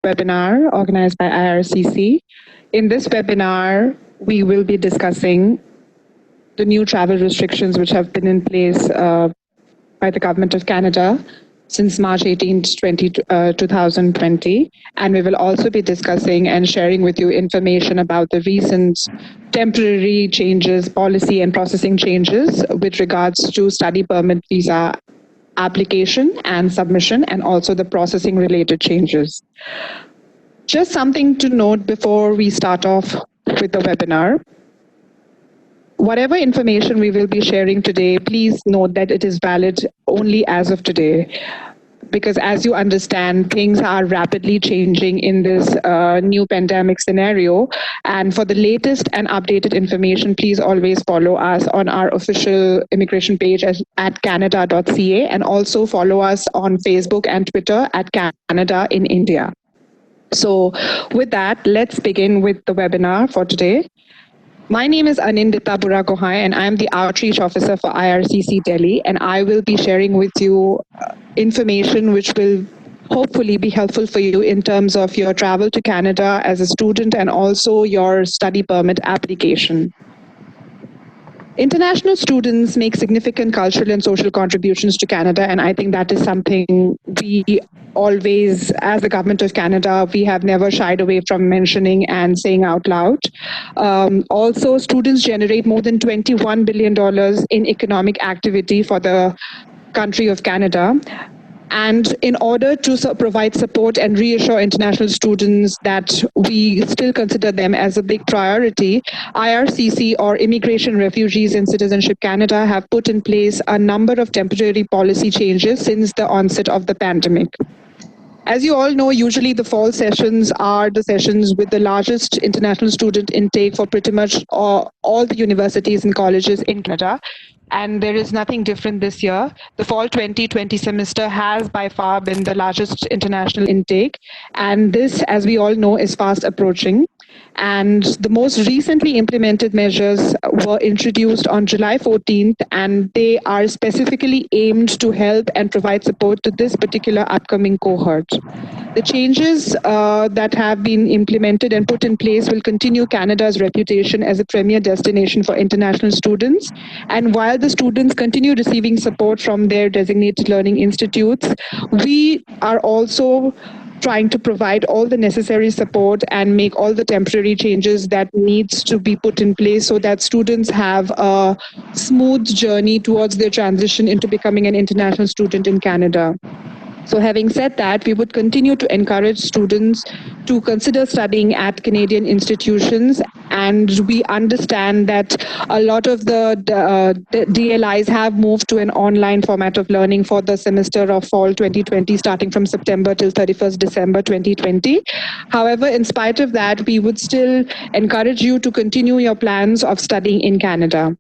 webinar organized by IRCC. In this webinar, we will be discussing the new travel restrictions which have been in place by the Government of Canada since March 18th, 2020. And we will also be discussing and sharing with you information about the recent temporary changes, policy and processing changes with regards to study permit visa application and submission, and also the processing related changes. Just something to note before we start off with the webinar. Whatever information we will be sharing today, please note that it is valid only as of today, because as you understand, things are rapidly changing in this new pandemic scenario. And for the latest and updated information, please always follow us on our official immigration page at canada.ca, and also follow us on Facebook and Twitter at Canada in India. So with that, let's begin with the webinar for today. My name is Anindita Buragohai, and I'm the Outreach Officer for IRCC Delhi, and I will be sharing with you information which will hopefully be helpful for you in terms of your travel to Canada as a student and also your study permit application. International students make significant cultural and social contributions to Canada, and I think that is something we always, as the Government of Canada, we have never shied away from mentioning and saying out loud. Also, students generate more than $21 billion in economic activity for the country of Canada. And in order to provide support and reassure international students that we still consider them as a big priority, IRCC, or Immigration, Refugees and Citizenship Canada, have put in place a number of temporary policy changes since the onset of the pandemic. As you all know, usually the fall sessions are the sessions with the largest international student intake for pretty much all the universities and colleges in Canada. And there is nothing different this year. The fall 2020 semester has by far been the largest international intake. And this, as we all know, is fast approaching. And the most recently implemented measures were introduced on July 14th, and they are specifically aimed to help and provide support to this particular upcoming cohort. The changes that have been implemented and put in place will continue Canada's reputation as a premier destination for international students. And while the students continue receiving support from their designated learning institutes, we are also trying to provide all the necessary support and make all the temporary changes that needs to be put in place so that students have a smooth journey towards their transition into becoming an international student in Canada. So having said that, we would continue to encourage students to consider studying at Canadian institutions, and we understand that a lot of the DLIs have moved to an online format of learning for the semester of fall 2020, starting from September till 31st December 2020. However, in spite of that, we would still encourage you to continue your plans of studying in Canada.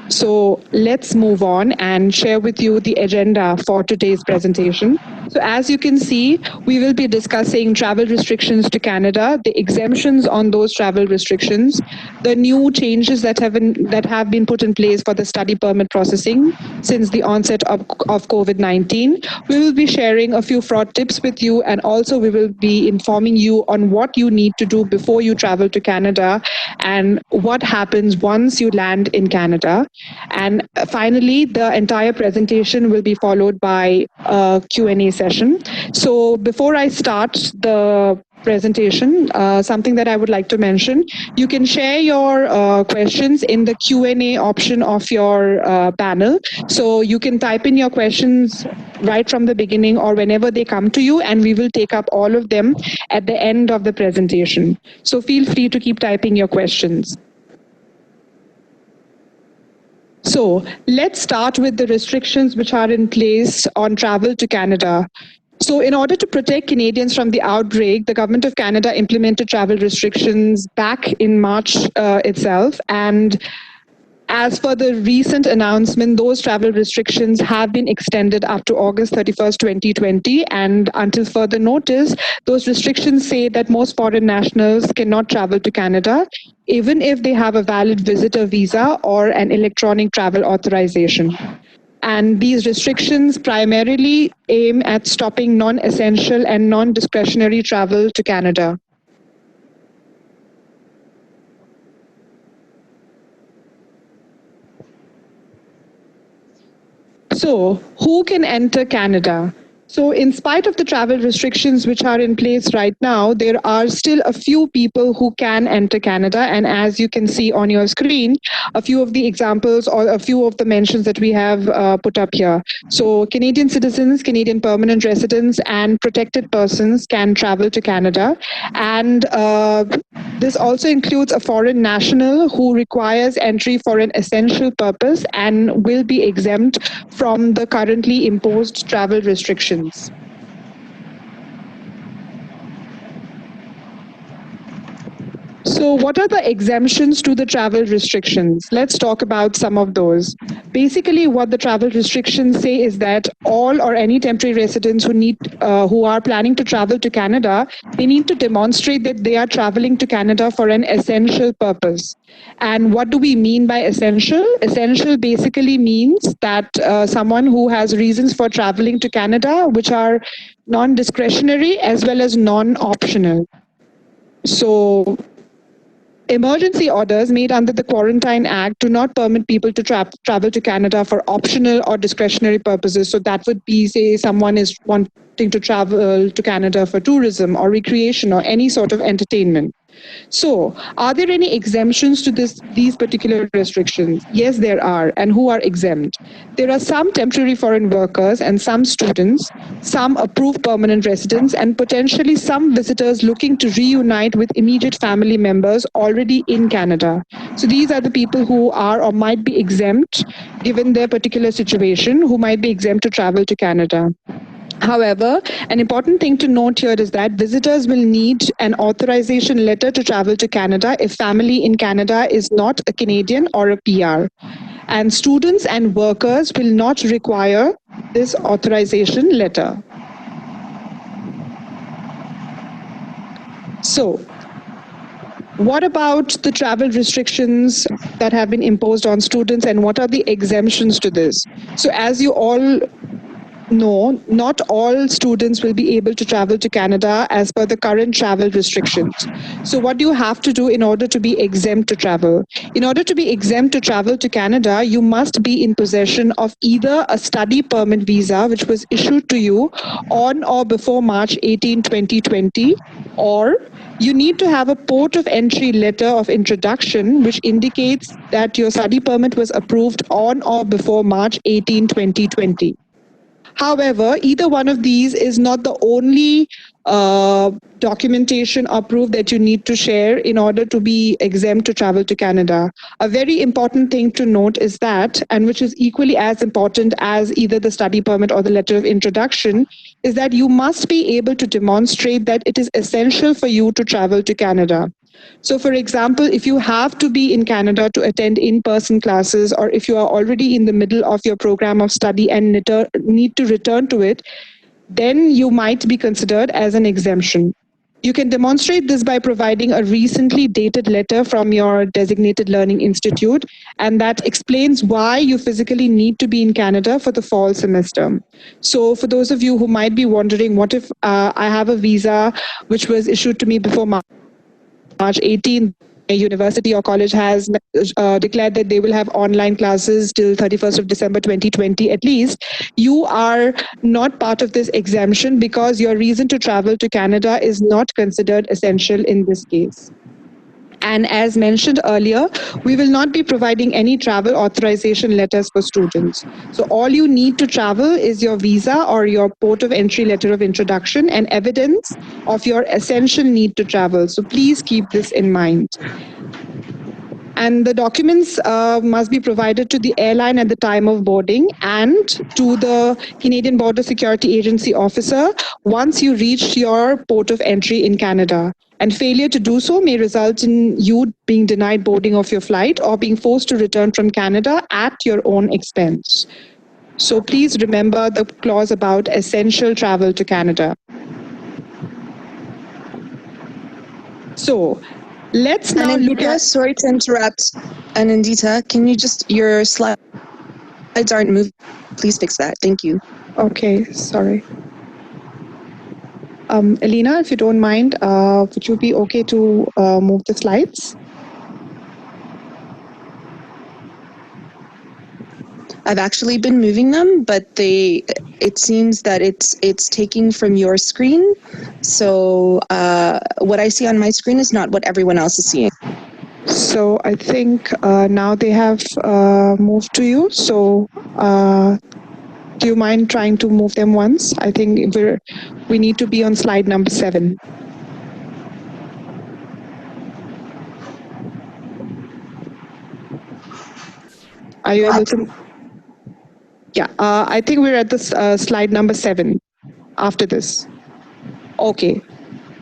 So let's move on and share with you the agenda for today's presentation. So as you can see, we will be discussing travel restrictions to Canada, the exemptions on those travel restrictions, the new changes that have been put in place for the study permit processing since the onset of COVID-19. We will be sharing a few fraud tips with you, and also we will be informing you on what you need to do before you travel to Canada and what happens once you land in Canada. And finally, the entire presentation will be followed by a Q&A session. So before I start the presentation, something that I would like to mention, you can share your questions in the Q&A option of your panel. So you can type in your questions right from the beginning or whenever they come to you, and we will take up all of them at the end of the presentation. So feel free to keep typing your questions. So let's start with the restrictions which are in place on travel to Canada. So in order to protect Canadians from the outbreak, the Government of Canada implemented travel restrictions back in March itself. And as per the recent announcement, those travel restrictions have been extended up to August 31st, 2020. And until further notice, those restrictions say that most foreign nationals cannot travel to Canada, even if they have a valid visitor visa or an electronic travel authorization. And these restrictions primarily aim at stopping non-essential and non-discretionary travel to Canada. So, who can enter Canada? So, in spite of the travel restrictions which are in place right now, there are still a few people who can enter Canada. And as you can see on your screen, a few of the examples or a few of the mentions that we have put up here. So, Canadian citizens, Canadian permanent residents, and protected persons can travel to Canada. And this also includes a foreign national who requires entry for an essential purpose and will be exempt from the currently imposed travel restrictions. So what are the exemptions to the travel restrictions? Let's talk about some of those. Basically, what the travel restrictions say is that all or any temporary residents who are planning to travel to Canada, they need to demonstrate that they are traveling to Canada for an essential purpose. And what do we mean by essential? Essential basically means that someone who has reasons for traveling to Canada, which are non-discretionary as well as non-optional. So emergency orders made under the Quarantine Act do not permit people to travel to Canada for optional or discretionary purposes. So that would be, say, someone is wanting to travel to Canada for tourism or recreation or any sort of entertainment. So, are there any exemptions to these particular restrictions? Yes, there are. And who are exempt? There are some temporary foreign workers and some students, some approved permanent residents, and potentially some visitors looking to reunite with immediate family members already in Canada. So, these are the people who are or might be exempt given their particular situation, who might be exempt to travel to Canada. However, an important thing to note here is that visitors will need an authorization letter to travel to Canada if family in Canada is not a Canadian or a PR. And students and workers will not require this authorization letter. So, what about the travel restrictions that have been imposed on students and what are the exemptions to this? So, as you all no, not all students will be able to travel to Canada as per the current travel restrictions. So what do you have to do in order to be exempt to travel? In order to be exempt to travel to Canada, you must be in possession of either a study permit visa, which was issued to you on or before March 18, 2020, or you need to have a port of entry letter of introduction, which indicates that your study permit was approved on or before March 18, 2020. However, either one of these is not the only documentation or proof that you need to share in order to be exempt to travel to Canada. A very important thing to note is that, and which is equally as important as either the study permit or the letter of introduction, is that you must be able to demonstrate that it is essential for you to travel to Canada. So, for example, if you have to be in Canada to attend in-person classes, or if you are already in the middle of your program of study and need to return to it, then you might be considered as an exemption. You can demonstrate this by providing a recently dated letter from your designated learning institute, and that explains why you physically need to be in Canada for the fall semester. So for those of you who might be wondering, what if I have a visa which was issued to me before March 18th, a university or college has declared that they will have online classes till 31st of December 2020 at least, you are not part of this exemption because your reason to travel to Canada is not considered essential in this case. And as mentioned earlier, we will not be providing any travel authorization letters for students. So all you need to travel is your visa or your port of entry letter of introduction and evidence of your essential need to travel. So please keep this in mind. And the documents must be provided to the airline at the time of boarding and to the Canadian Border Security Agency officer once you reach your port of entry in Canada. And failure to do so may result in you being denied boarding of your flight or being forced to return from Canada at your own expense. So please remember the clause about essential travel to Canada. So let's now look at... Sorry to interrupt. Anindita, can you just, your slides aren't moving. please fix that. Thank you. Okay, sorry. Elena, if you don't mind, would you be okay to move the slides? I've actually been moving them, but it seems that it's taking from your screen. So what I see on my screen is not what everyone else is seeing. So I think now they have moved to you. So do you mind trying to move them once? I think we need to be on slide number 7. Are you able to? Yeah, I think we're at this slide number 7 after this. Okay.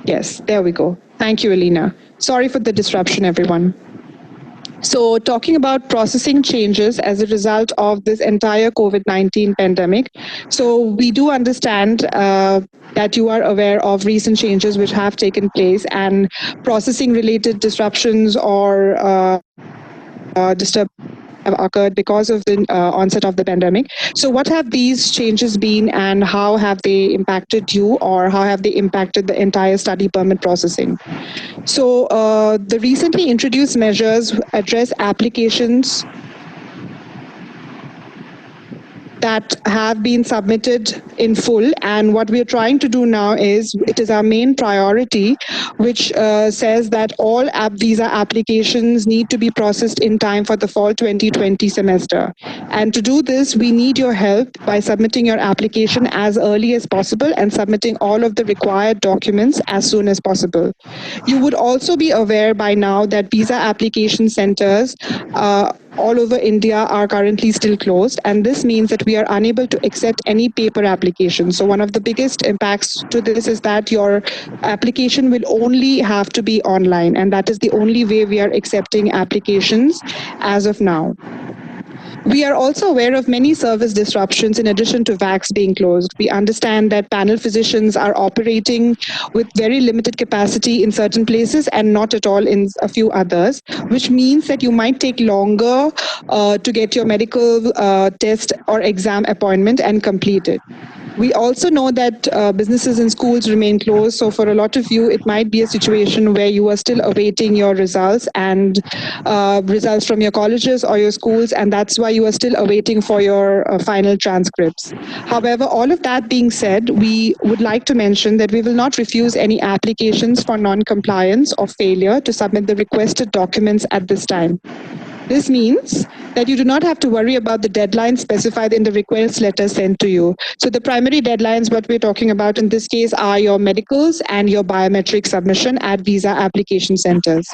Yes, there we go. Thank you, Alina. Sorry for the disruption, everyone. So talking about processing changes as a result of this entire COVID-19 pandemic. So we do understand that you are aware of recent changes which have taken place, and processing related disruptions or disturbances have occurred because of the onset of the pandemic. So what have these changes been, and how have they impacted you, or how have they impacted the entire study permit processing? So the recently introduced measures address applications that have been submitted in full, and what we're trying to do now is, it is our main priority, which says that all app visa applications need to be processed in time for the fall 2020 semester. And to do this, we need your help by submitting your application as early as possible and submitting all of the required documents as soon as possible. You would also be aware by now that visa application centers all over India are currently still closed, and this means that we are unable to accept any paper application. So one of the biggest impacts to this is that your application will only have to be online, and that is the only way we are accepting applications as of now. We are also aware of many service disruptions in addition to VACs being closed. We understand that panel physicians are operating with very limited capacity in certain places and not at all in a few others, which means that you might take longer to get your medical test or exam appointment and complete it. We also know that businesses and schools remain closed. So for a lot of you, it might be a situation where you are still awaiting your results and results from your colleges or your schools, and that's why you are still awaiting for your final transcripts. However, all of that being said, we would like to mention that we will not refuse any applications for non-compliance or failure to submit the requested documents at this time. This means that you do not have to worry about the deadlines specified in the request letter sent to you. So the primary deadlines, what we're talking about in this case, are your medicals and your biometric submission at visa application centers.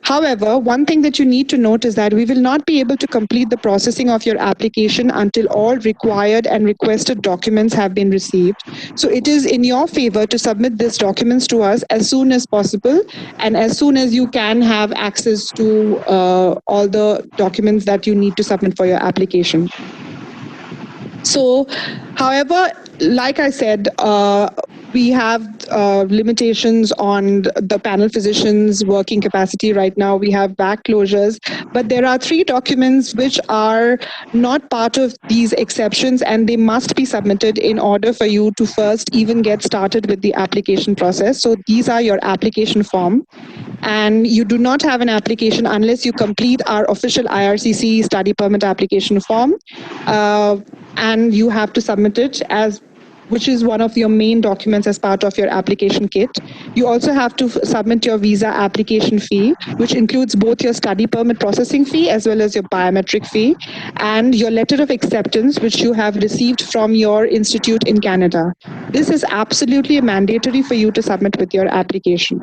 However, one thing that you need to note is that we will not be able to complete the processing of your application until all required and requested documents have been received. So it is in your favor to submit these documents to us as soon as possible, and as soon as you can have access to all the documents that you need to submit for your application. So, however, like I said, we have limitations on the panel physicians' working capacity right now. We have back closures, but there are 3 documents which are not part of these exceptions, and they must be submitted in order for you to first even get started with the application process. So these are your application form, and you do not have an application unless you complete our official IRCC study permit application form. And you have to submit it which is one of your main documents as part of your application kit. You also have to submit your visa application fee, which includes both your study permit processing fee as well as your biometric fee, and your letter of acceptance, which you have received from your institute in Canada. This is absolutely mandatory for you to submit with your application.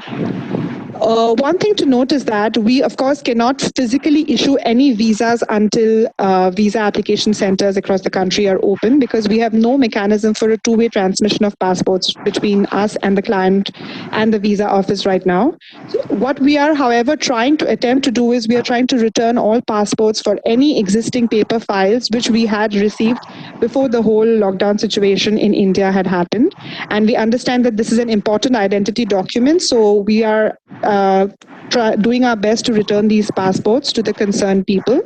One thing to note is that we, of course, cannot physically issue any visas until visa application centers across the country are open, because we have no mechanism for a two-way transmission of passports between us and the client and the visa office right now. So what we are, however, trying to attempt to do is we are trying to return all passports for any existing paper files which we had received before the whole lockdown situation in India had happened. And we understand that this is an important identity document, so we are doing our best to return these passports to the concerned people.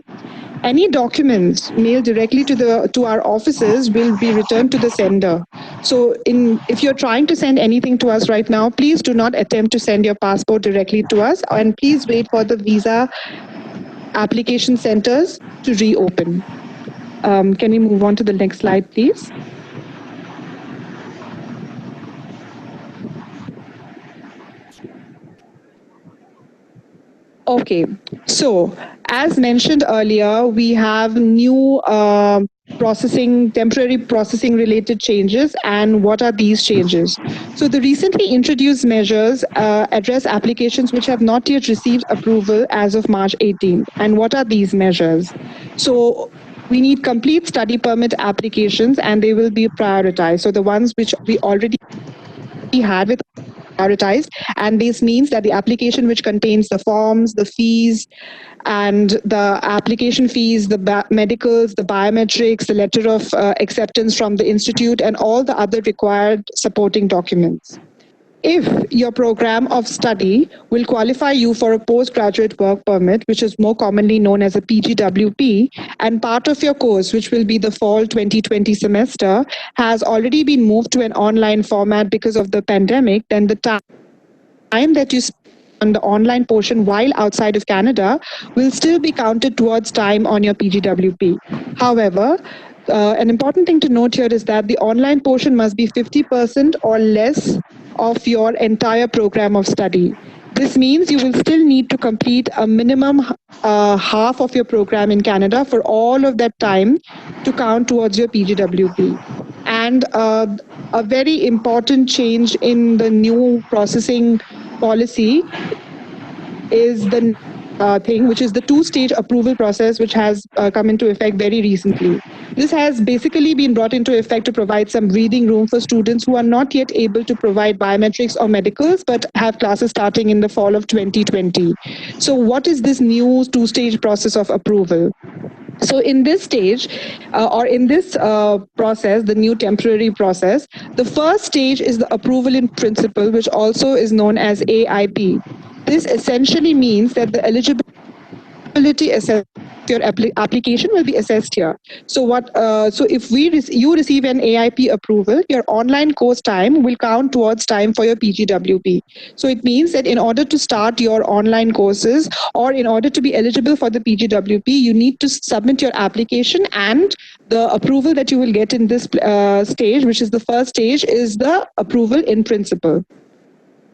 Any documents mailed directly to our offices will be returned to the sender. So if you're trying to send anything to us right now, please do not attempt to send your passport directly to us, and please wait for the visa application centers to reopen. Can we move on to the next slide, please? Okay, so as mentioned earlier, we have new temporary processing related changes. And what are these changes? So the recently introduced measures address applications which have not yet received approval as of March 18th. And what are these measures? So we need complete study permit applications, and they will be prioritized. So the ones which we already had with prioritized, and this means that the application which contains the forms, the fees, and the application fees, the medicals, the biometrics, the letter of acceptance from the institute, and all the other required supporting documents. If your program of study will qualify you for a postgraduate work permit, which is more commonly known as a Pgwp, and part of your course, which will be the fall 2020 semester, has already been moved to an online format because of the pandemic, then the time that you spend on the online portion while outside of Canada will still be counted towards time on your Pgwp. However, an important thing to note here is that the online portion must be 50% or less of your entire program of study. This means you will still need to complete a minimum half of your program in Canada for all of that time to count towards your Pgwp. And a very important change in the new processing policy is the thing, which is the two-stage approval process, which has come into effect very recently. This has basically been brought into effect to provide some breathing room for students who are not yet able to provide biometrics or medicals, but have classes starting in the fall of 2020. So what is this new two-stage process of approval? So in this stage, or in this process, the new temporary process, the first stage is the approval in principle, which also is known as AIP. This essentially means that the eligibility assessment of your application will be assessed here. So so if you receive an AIP approval, your online course time will count towards time for your Pgwp. So it means that in order to start your online courses, or in order to be eligible for the Pgwp, you need to submit your application, and the approval that you will get in this stage, which is the first stage, is the approval in principle.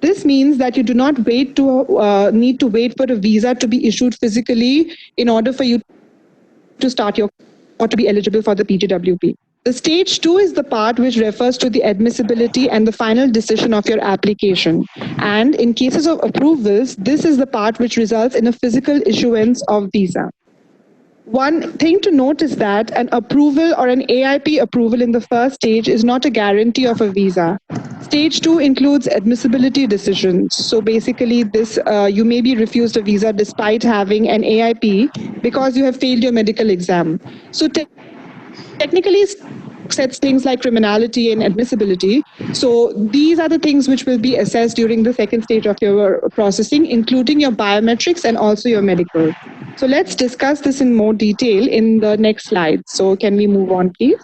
This means that you do not need to wait for a visa to be issued physically in order for you to start your or to be eligible for the Pgwp. The stage 2 is the part which refers to the admissibility and the final decision of your application. And in cases of approvals, this is the part which results in a physical issuance of visa. One thing to note is that an approval or an AIP approval in the first stage is not a guarantee of a visa. Stage 2 includes admissibility decisions. So basically this, you may be refused a visa despite having an AIP because you have failed your medical exam. So technically sets things like criminality and admissibility. So these are the things which will be assessed during the second stage of your processing, including your biometrics and also your medical. So let's discuss this in more detail in the next slide. So can we move on, please?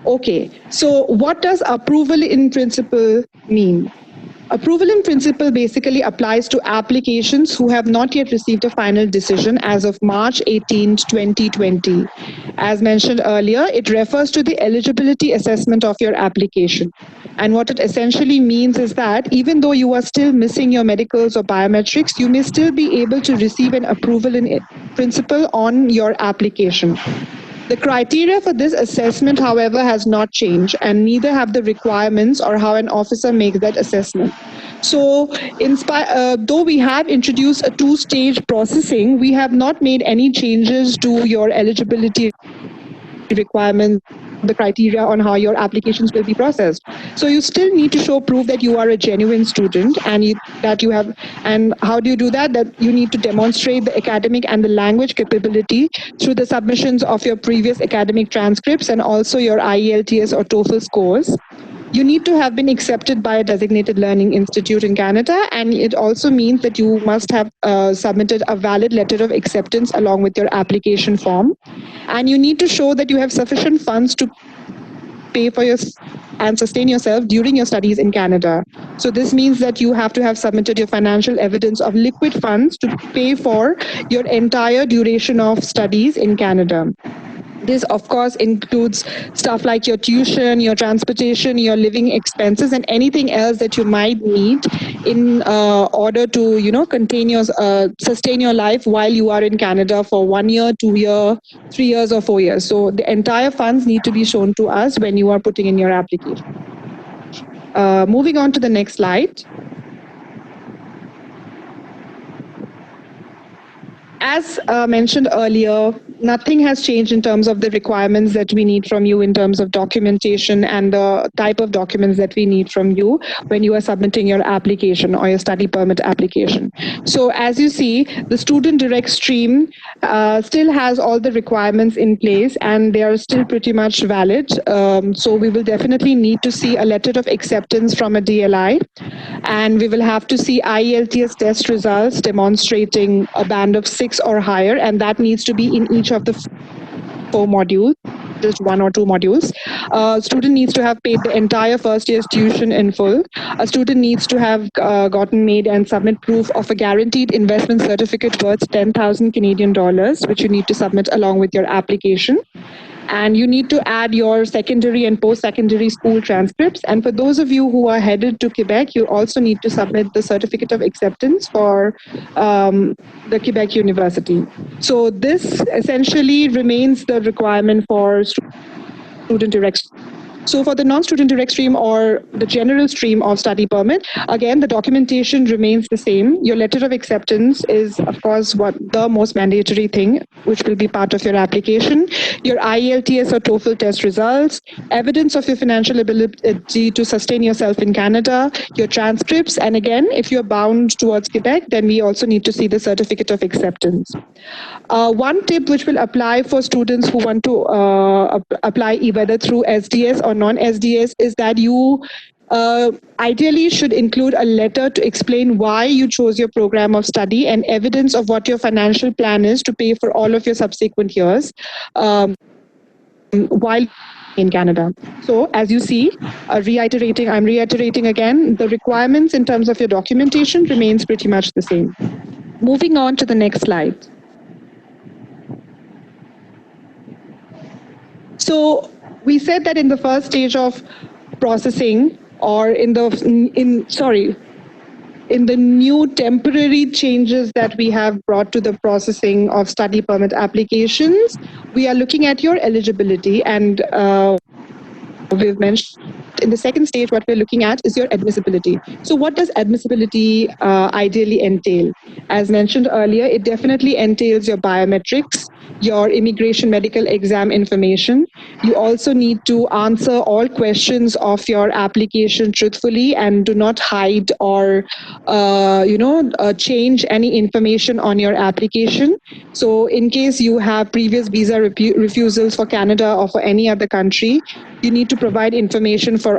Okay, so what does approval in principle mean? Approval in principle basically applies to applications who have not yet received a final decision as of March 18, 2020. As mentioned earlier, it refers to the eligibility assessment of your application. And what it essentially means is that even though you are still missing your medicals or biometrics, you may still be able to receive an approval in principle on your application. The criteria for this assessment, however, has not changed, and neither have the requirements or how an officer makes that assessment. So, though we have introduced a two-stage processing, we have not made any changes to your eligibility requirements, the criteria on how your applications will be processed. So you still need to show proof that you are a genuine student, and and how do you do that? That you need to demonstrate the academic and the language capability through the submissions of your previous academic transcripts and also your IELTS or TOEFL scores. You need to have been accepted by a designated learning institute in Canada, and it also means that you must have submitted a valid letter of acceptance along with your application form. And you need to show that you have sufficient funds to pay for and sustain yourself during your studies in Canada. So this means that you have to have submitted your financial evidence of liquid funds to pay for your entire duration of studies in Canada. This, of course, includes stuff like your tuition, your transportation, your living expenses, and anything else that you might need in order to, sustain your life while you are in Canada for 1 year, 2 years, 3 years, or 4 years. So the entire funds need to be shown to us when you are putting in your application. Moving on to the next slide. As mentioned earlier, nothing has changed in terms of the requirements that we need from you in terms of documentation and the type of documents that we need from you when you are submitting your application or your study permit application. So as you see, the student direct stream still has all the requirements in place and they are still pretty much valid. So we will definitely need to see a letter of acceptance from a DLI, and we will have to see IELTS test results demonstrating a band of 6 or higher, and that needs to be in each of the 4 modules, just 1 or 2 modules. A student needs to have paid the entire first year's tuition in full. A student needs to have gotten made and submit proof of a guaranteed investment certificate worth 10,000 Canadian dollars, which you need to submit along with your application. And you need to add your secondary and post-secondary school transcripts. And for those of you who are headed to Quebec, you also need to submit the certificate of acceptance for the Quebec University. So this essentially remains the requirement for student direct. So for the non-student direct stream or the general stream of study permit, again, the documentation remains the same. Your letter of acceptance is, of course, the most mandatory thing, which will be part of your application. Your IELTS or TOEFL test results, evidence of your financial ability to sustain yourself in Canada, your transcripts, and again, if you're bound towards Quebec, then we also need to see the certificate of acceptance. One tip which will apply for students who want to apply whether through SDS or non-SDS is that you ideally should include a letter to explain why you chose your program of study and evidence of what your financial plan is to pay for all of your subsequent years while in Canada. So as you see, I'm reiterating again, the requirements in terms of your documentation remains pretty much the same. Moving on to the next slide. So we said that in the first stage of processing, or in the new temporary changes that we have brought to the processing of study permit applications, we are looking at your eligibility, and we've mentioned in the second stage what we're looking at is your admissibility. So what does admissibility ideally entail? As mentioned earlier, it definitely entails your biometrics, your immigration medical exam information. You also need to answer all questions of your application truthfully and do not hide or change any information on your application. So in case you have previous visa refusals for Canada or for any other country, you need to provide information for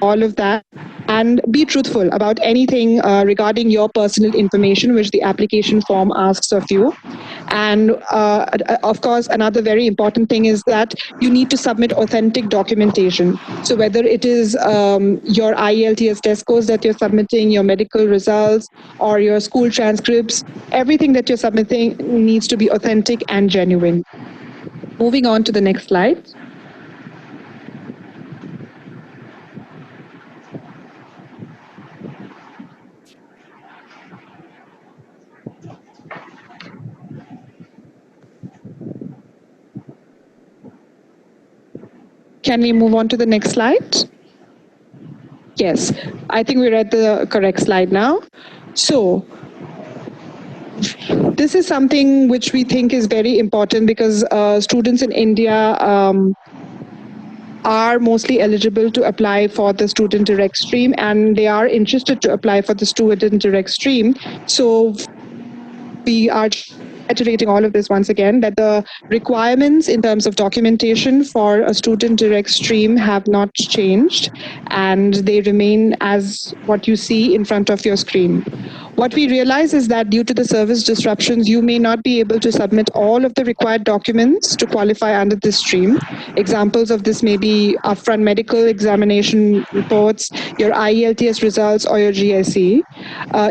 all of that and be truthful about anything regarding your personal information which the application form asks of you. And of course, another very important thing is that you need to submit authentic documentation. So whether it is your IELTS test scores that you're submitting, your medical results, or your school transcripts, everything that you're submitting needs to be authentic and genuine. Moving on to the next slide. Can we move on to the next slide? Yes, I think we're at the correct slide now. So this is something which we think is very important because students in India are mostly eligible to apply for the student direct stream, and they are interested to apply for the student direct stream. So we are reiterating all of this once again, that the requirements in terms of documentation for a student direct stream have not changed, and they remain as what you see in front of your screen. What we realize is that due to the service disruptions, you may not be able to submit all of the required documents to qualify under this stream. Examples of this may be upfront medical examination reports, your IELTS results, or your GSE.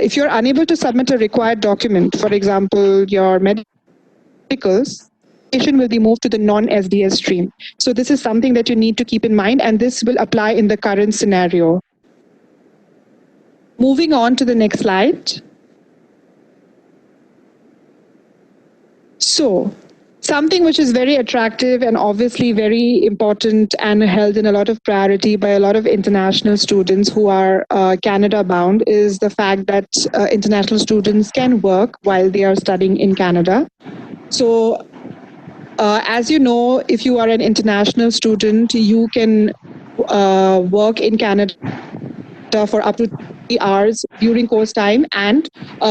If you're unable to submit a required document, for example, your medicals, will be moved to the non-SDS stream. So this is something that you need to keep in mind, and this will apply in the current scenario. Moving on to the next slide. So, something which is very attractive and obviously very important and held in a lot of priority by a lot of international students who are Canada bound is the fact that international students can work while they are studying in Canada. So, as you know, if you are an international student, you can work in Canada for up to 30 hours during course time and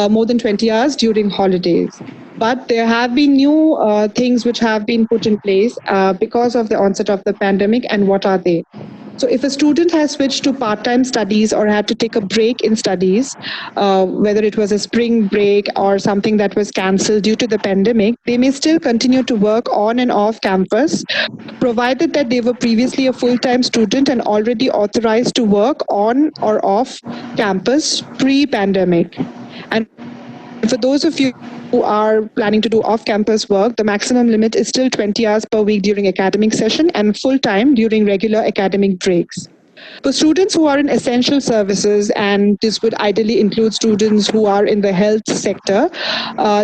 more than 20 hours during holidays. But there have been new things which have been put in place because of the onset of the pandemic, and what are they? So if a student has switched to part-time studies or had to take a break in studies, whether it was a spring break or something that was cancelled due to the pandemic, they may still continue to work on and off campus, provided that they were previously a full-time student and already authorized to work on or off campus pre-pandemic. And for those of you who are planning to do off-campus work, the maximum limit is still 20 hours per week during academic session and full-time during regular academic breaks. For students who are in essential services, and this would ideally include students who are in the health sector,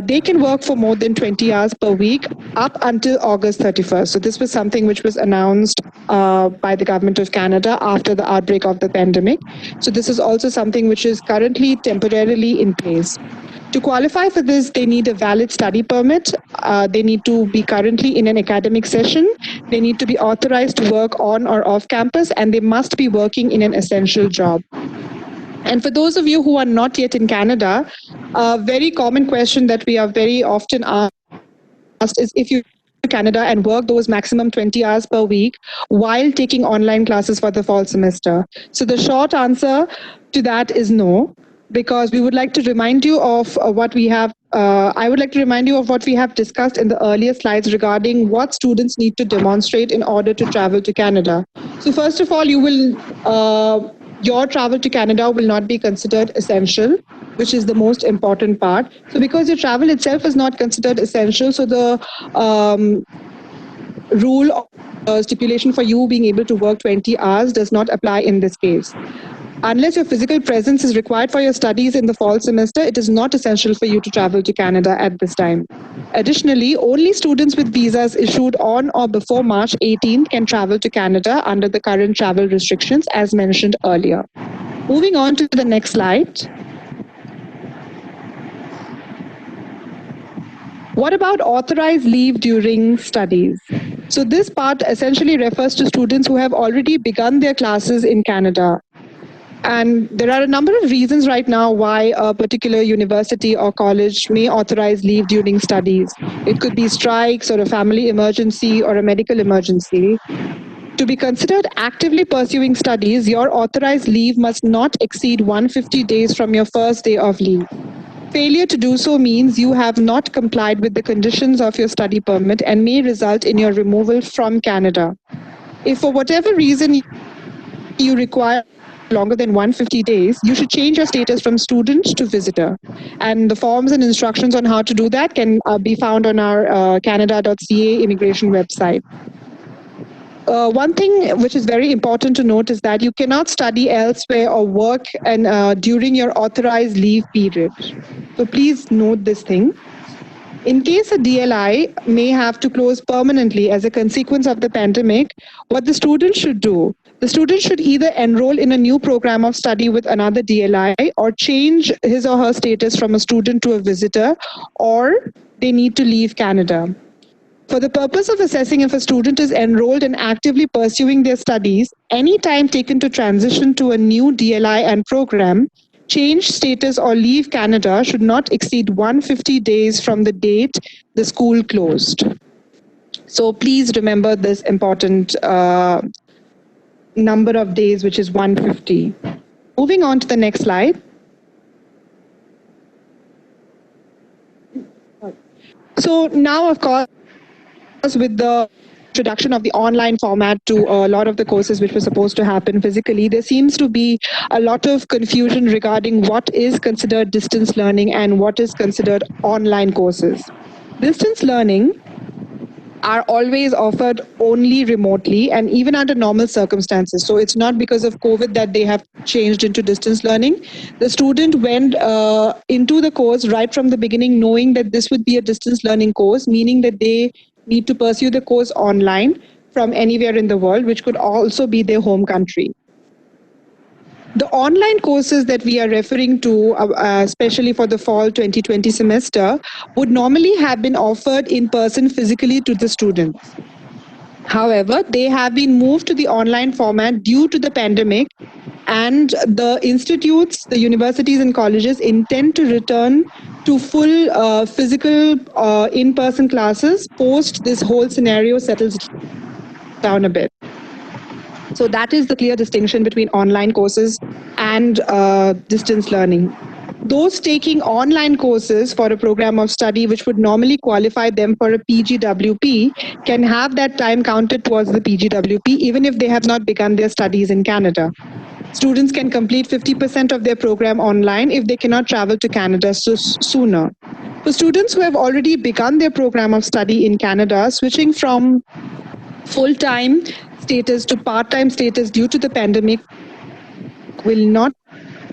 they can work for more than 20 hours per week up until August 31st. So this was something which was announced by the Government of Canada after the outbreak of the pandemic. So this is also something which is currently temporarily in place. To qualify for this, they need a valid study permit. They need to be currently in an academic session. They need to be authorized to work on or off campus, and they must be working in an essential job. And for those of you who are not yet in Canada, a very common question that we are very often asked is if you to Canada and work those maximum 20 hours per week while taking online classes for the fall semester. So the short answer to that is no, because we would like to remind you of what we have, I would like to remind you of what we have discussed in the earlier slides regarding what students need to demonstrate in order to travel to Canada. So first of all, you will, your travel to Canada will not be considered essential, which is the most important part. So because your travel itself is not considered essential, so the rule or stipulation for you being able to work 20 hours does not apply in this case. Unless your physical presence is required for your studies in the fall semester, it is not essential for you to travel to Canada at this time. Additionally, only students with visas issued on or before March 18th can travel to Canada under the current travel restrictions as mentioned earlier. Moving on to the next slide. What about authorized leave during studies? So this part essentially refers to students who have already begun their classes in Canada. And there are a number of reasons right now why a particular university or college may authorize leave during studies. It could be strikes or a family emergency or a medical emergency. To be considered actively pursuing studies, your authorized leave must not exceed 150 days from your first day of leave. Failure to do so means you have not complied with the conditions of your study permit and may result in your removal from Canada. If for whatever reason you require longer than 150 days, you should change your status from student to visitor. And the forms and instructions on how to do that can be found on our canada.ca immigration website. One thing which is very important to note is that you cannot study elsewhere or work during your authorized leave period. So please note this thing. In case a DLI may have to close permanently as a consequence of the pandemic, what the student should do, the student should either enroll in a new program of study with another DLI or change his or her status from a student to a visitor, or they need to leave Canada. For the purpose of assessing if a student is enrolled and actively pursuing their studies, any time taken to transition to a new DLI and program change status or leave Canada should not exceed 150 days from the date the school closed. So please remember this important number of days, which is 150. Moving on to the next slide. So now, of course, with the introduction of the online format to a lot of the courses which were supposed to happen physically, there seems to be a lot of confusion regarding what is considered distance learning and what is considered online courses. Distance learning are always offered only remotely and even under normal circumstances. So it's not because of COVID that they have changed into distance learning. The student went into the course right from the beginning knowing that this would be a distance learning course, meaning that they need to pursue the course online from anywhere in the world, which could also be their home country. The online courses that we are referring to, especially for the fall 2020 semester, would normally have been offered in person physically to the students. However, they have been moved to the online format due to the pandemic, and the institutes, the universities and colleges intend to return to full physical in-person classes post this whole scenario settles down a bit. So that is the clear distinction between online courses and distance learning. Those taking online courses for a program of study which would normally qualify them for a Pgwp can have that time counted towards the Pgwp even if they have not begun their studies in Canada. Students can complete 50% of their program online if they cannot travel to Canada sooner. For students who have already begun their program of study in Canada, switching from full-time status to part-time status due to the pandemic will not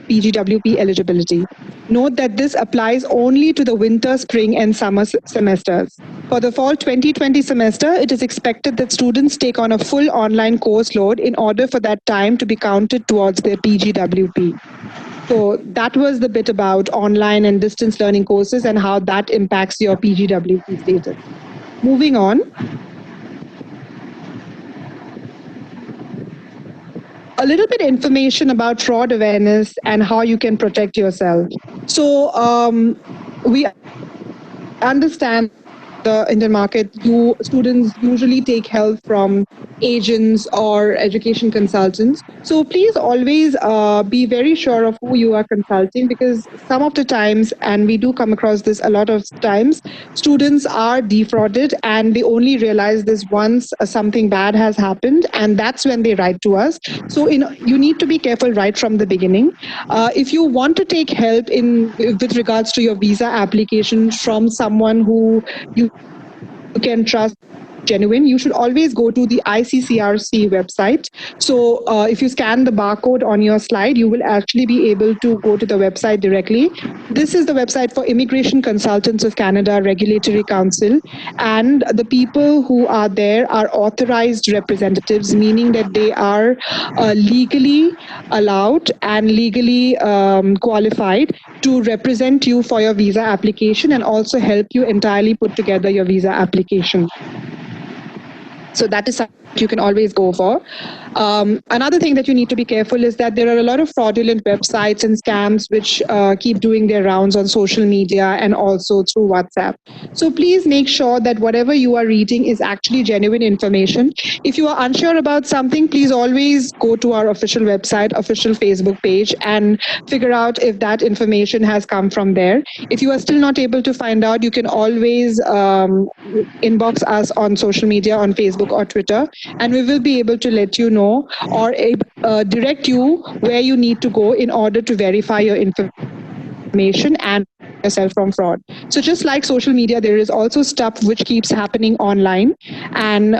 Pgwp eligibility. Note that this applies only to the winter, spring and summer semesters. For the fall 2020 semester, it is expected that students take on a full online course load in order for that time to be counted towards their Pgwp. So that was the bit about online and distance learning courses and how that impacts your Pgwp status. Moving on. A little bit information about fraud awareness and how you can protect yourself. So we understand the Indian market, students usually take help from agents or education consultants. So please always be very sure of who you are consulting, because some of the times, and we do come across this a lot of times, students are defrauded and they only realize this once something bad has happened, and that's when they write to us. So you need to be careful right from the beginning. If you want to take help with regards to your visa application from someone who you can trust genuine, you should always go to the ICCRC website. So if you scan the barcode on your slide, you will actually be able to go to the website directly. This is the website for Immigration Consultants of Canada Regulatory Council, and the people who are there are authorized representatives, meaning that they are legally allowed and legally qualified to represent you for your visa application and also help you entirely put together your visa application. So that is something you can always go for. Another thing that you need to be careful is that there are a lot of fraudulent websites and scams which keep doing their rounds on social media and also through WhatsApp. So please make sure that whatever you are reading is actually genuine information. If you are unsure about something, please always go to our official website, official Facebook page, and figure out if that information has come from there. If you are still not able to find out, you can always inbox us on social media, on Facebook or Twitter, and we will be able to let you know or direct you where you need to go in order to verify your information and yourself from fraud. So just like social media, there is also stuff which keeps happening online, and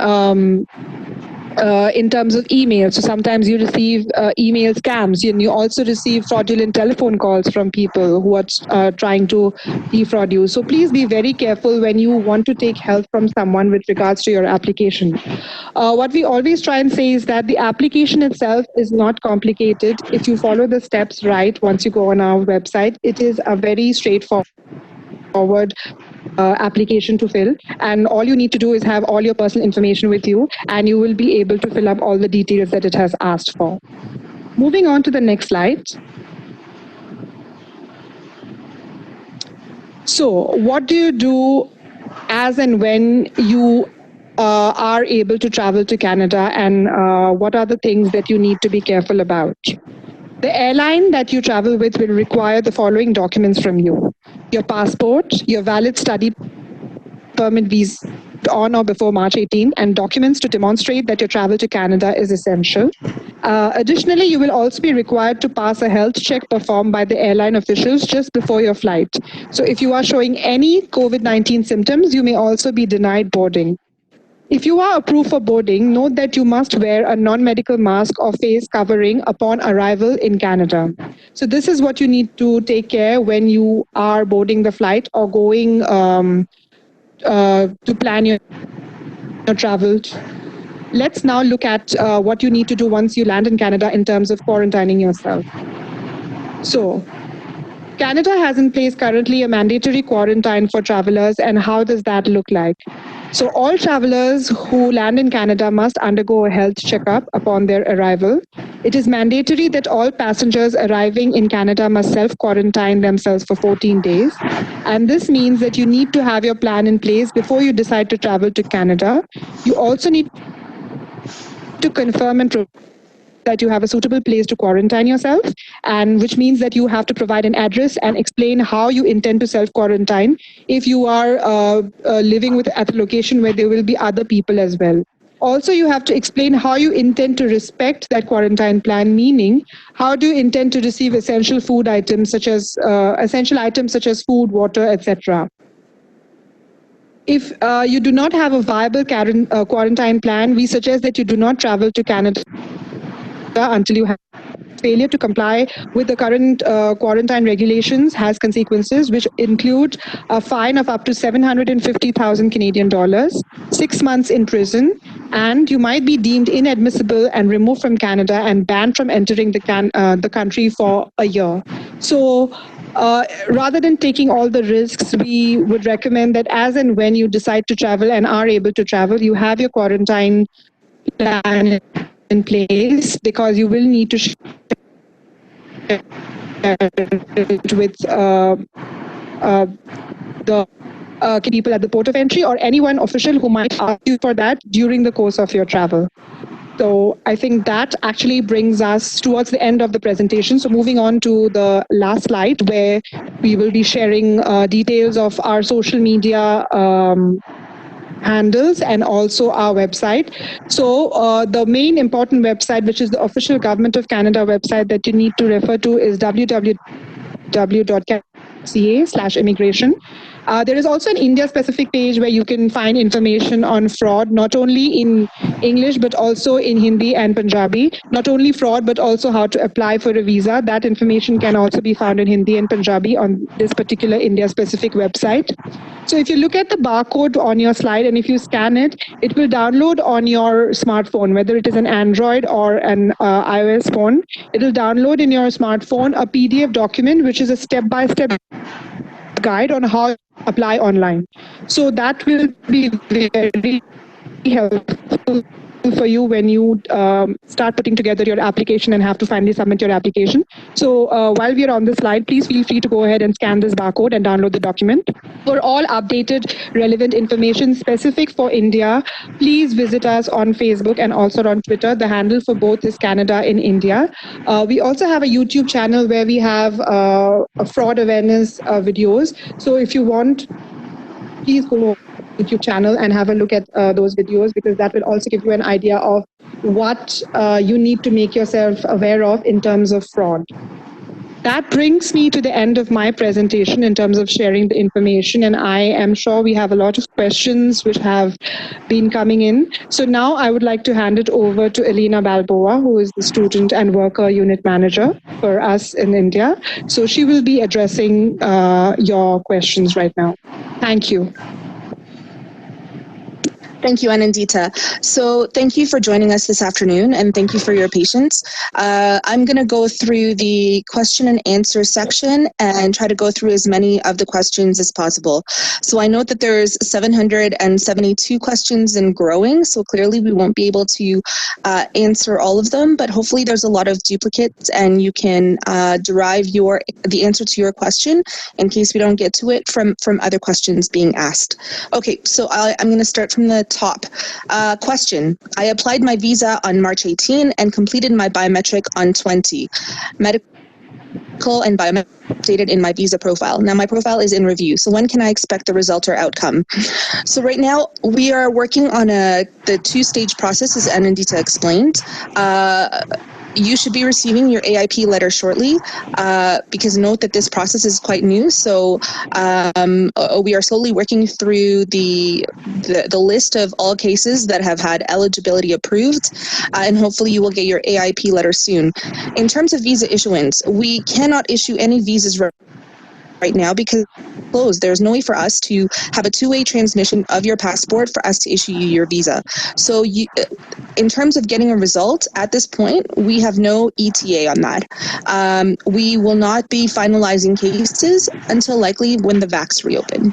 in terms of emails. So sometimes you receive email scams, and you also receive fraudulent telephone calls from people who are trying to defraud you. So please be very careful when you want to take help from someone with regards to your application. What we always try and say is that the application itself is not complicated. If you follow the steps right, once you go on our website, it is a very straightforward application to fill, and all you need to do is have all your personal information with you, and you will be able to fill up all the details that it has asked for. Moving on to the next slide. So what do you do as and when you are able to travel to Canada, and what are the things that you need to be careful about? The airline that you travel with will require the following documents from you: your passport, your valid study permit visa on or before March 18, and documents to demonstrate that your travel to Canada is essential. Additionally, you will also be required to pass a health check performed by the airline officials just before your flight. So if you are showing any COVID-19 symptoms, you may also be denied boarding. If you are approved for boarding, note that you must wear a non-medical mask or face covering upon arrival in Canada. So this is what you need to take care when you are boarding the flight or going to plan your travel. Let's now look at what you need to do once you land in Canada in terms of quarantining yourself. So Canada has in place currently a mandatory quarantine for travelers, and how does that look like? So all travelers who land in Canada must undergo a health checkup upon their arrival. It is mandatory that all passengers arriving in Canada must self-quarantine themselves for 14 days. And this means that you need to have your plan in place before you decide to travel to Canada. You also need to confirm and that you have a suitable place to quarantine yourself, and which means that you have to provide an address and explain how you intend to self-quarantine if you are living at a location where there will be other people as well. Also, you have to explain how you intend to respect that quarantine plan, meaning how do you intend to receive essential items such as food, water, etc. If you do not have a viable quarantine plan, we suggest that you do not travel to Canada until you have failure to comply with the current quarantine regulations has consequences, which include a fine of up to 750,000 Canadian dollars, 6 months in prison, and you might be deemed inadmissible and removed from Canada and banned from entering the country for a year. So rather than taking all the risks, we would recommend that as and when you decide to travel and are able to travel, you have your quarantine plan in place, because you will need to share it with the people at the port of entry or anyone official who might ask you for that during the course of your travel. So I think that actually brings us towards the end of the presentation. So moving on to the last slide, where we will be sharing details of our social media handles and also our website. So the main important website, which is the official Government of Canada website that you need to refer to, is www.ca/immigration. There is also an India-specific page where you can find information on fraud, not only in English, but also in Hindi and Punjabi. Not only fraud, but also how to apply for a visa. That information can also be found in Hindi and Punjabi on this particular India-specific website. So if you look at the barcode on your slide and if you scan it, it will download on your smartphone, whether it is an Android or an iOS phone. It will download in your smartphone a PDF document, which is a step-by-step guide on how to apply online. So that will be very helpful for you when you start putting together your application and have to finally submit your application. So while we are on this slide, please feel free to go ahead and scan this barcode and download the document. For all updated relevant information specific for India, please visit us on Facebook and also on Twitter. The handle for both is Canada in India. We also have a YouTube channel where we have fraud awareness videos. So if you want, please go YouTube channel and have a look at those videos, because that will also give you an idea of what you need to make yourself aware of in terms of fraud. That brings me to the end of my presentation in terms of sharing the information, and I am sure we have a lot of questions which have been coming in. So now I would like to hand it over to Elena Balboa, who is the Student and Worker Unit Manager for us in India. So she will be addressing your questions right now. Thank you. Thank you, Anandita. So thank you for joining us this afternoon, and thank you for your patience. I'm going to go through the question and answer section and try to go through as many of the questions as possible. So I note that there's 772 questions and growing, so clearly we won't be able to answer all of them, but hopefully there's a lot of duplicates and you can derive the answer to your question in case we don't get to it from other questions being asked. Okay, so I'm going to start from the top. Question. I applied my visa on March 18 and completed my biometric on 20. Medical and biometric updated in my visa profile. Now my profile is in review. So when can I expect the result or outcome? So right now we are working on the two-stage process, as Anandita explained. You should be receiving your AIP letter shortly, because note that this process is quite new. So we are slowly working through the list of all cases that have had eligibility approved, and hopefully you will get your AIP letter soon. In terms of visa issuance, we cannot issue any visas right now because it's closed. There's no way for us to have a two-way transmission of your passport for us to issue you your visa. So in terms of getting a result, at this point, we have no ETA on that. We will not be finalizing cases until likely when the VACs reopen.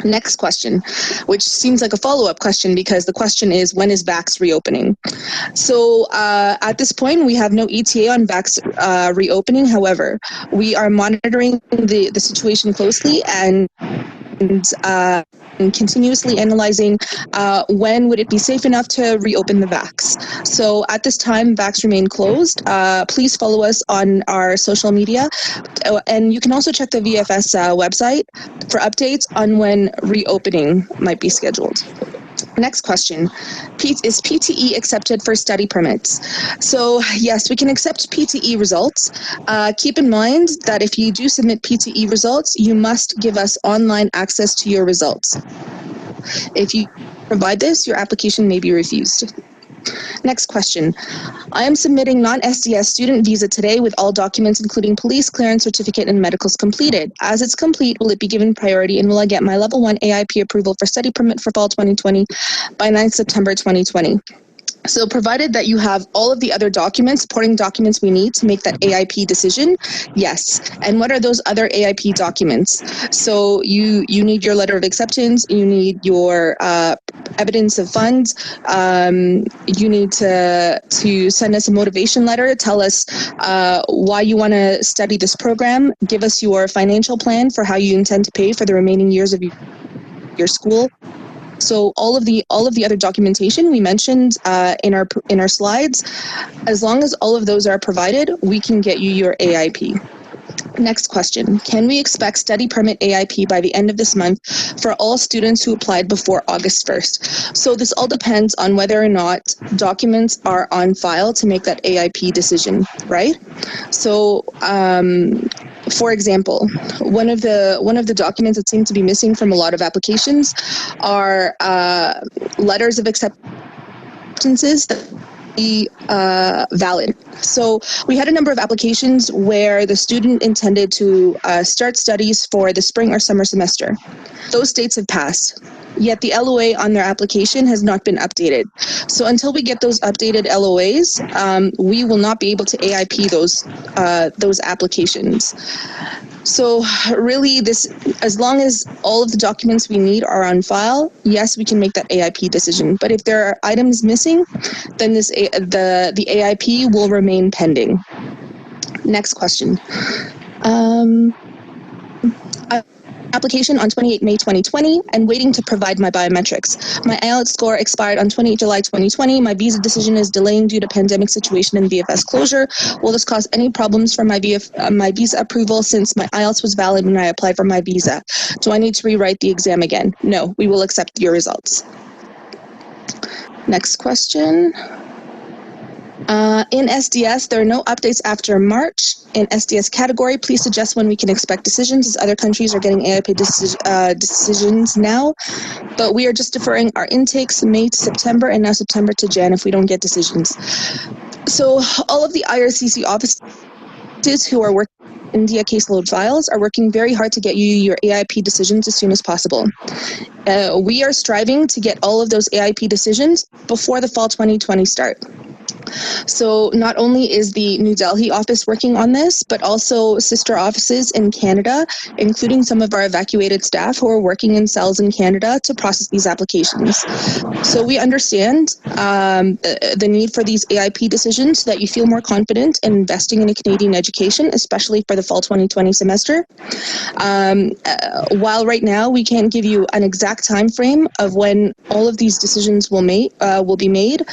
Next question, which seems like a follow-up question because the question is, when is VACs reopening? So at this point, we have no ETA on VACs reopening. However, we are monitoring the situation closely and continuously analyzing when would it be safe enough to reopen the VACs. So at this time, VACs remain closed. Please follow us on our social media. And you can also check the VFS website for updates on when reopening might be scheduled. Next question, is PTE accepted for study permits? So yes, we can accept PTE results. Keep in mind that if you do submit PTE results, you must give us online access to your results. If you provide this, your application may be refused. Next question. I am submitting non-SDS student visa today with all documents including police clearance certificate and medicals completed. As it's complete, will it be given priority and will I get my level 1 AIP approval for study permit for fall 2020 by 9th September 2020? So provided that you have all of the other documents, supporting documents we need to make that AIP decision, yes. And what are those other AIP documents? So you need your letter of acceptance, you need your evidence of funds, you need to send us a motivation letter, tell us why you want to study this program, give us your financial plan for how you intend to pay for the remaining years of your school. So all of the other documentation we mentioned in our slides, as long as all of those are provided, we can get you your AIP. Next question. Can we expect study permit AIP by the end of this month for all students who applied before August 1st? So this all depends on whether or not documents are on file to make that AIP decision, right? So for example, one of the documents that seem to be missing from a lot of applications are letters of acceptances that be valid. So we had a number of applications where the student intended to start studies for the spring or summer semester. Those dates have passed, yet the LOA on their application has not been updated. So until we get those updated LOAs, we will not be able to AIP those applications. So really, as long as all of the documents we need are on file, yes, we can make that AIP decision. But if there are items missing, then the AIP will remain pending. Next question. Application on 28 May 2020 and waiting to provide my biometrics. My IELTS score expired on 28 July 2020. My visa decision is delaying due to pandemic situation and VFS closure. Will this cause any problems for my visa approval since my IELTS was valid when I applied for my visa? Do I need to rewrite the exam again? No, we will accept your results. Next question. In SDS, there are no updates after March. In SDS category, please suggest when we can expect decisions, as other countries are getting AIP decisions now. But we are just deferring our intakes May to September and now September to Jan if we don't get decisions. So all of the IRCC offices who are working India caseload files are working very hard to get you your AIP decisions as soon as possible. We are striving to get all of those AIP decisions before the fall 2020 start. So not only is the New Delhi office working on this, but also sister offices in Canada, including some of our evacuated staff who are working in cells in Canada to process these applications. So we understand the need for these AIP decisions so that you feel more confident in investing in a Canadian education, especially for the fall 2020 semester. While right now we can't give you an exact time frame of when all of these decisions will be made,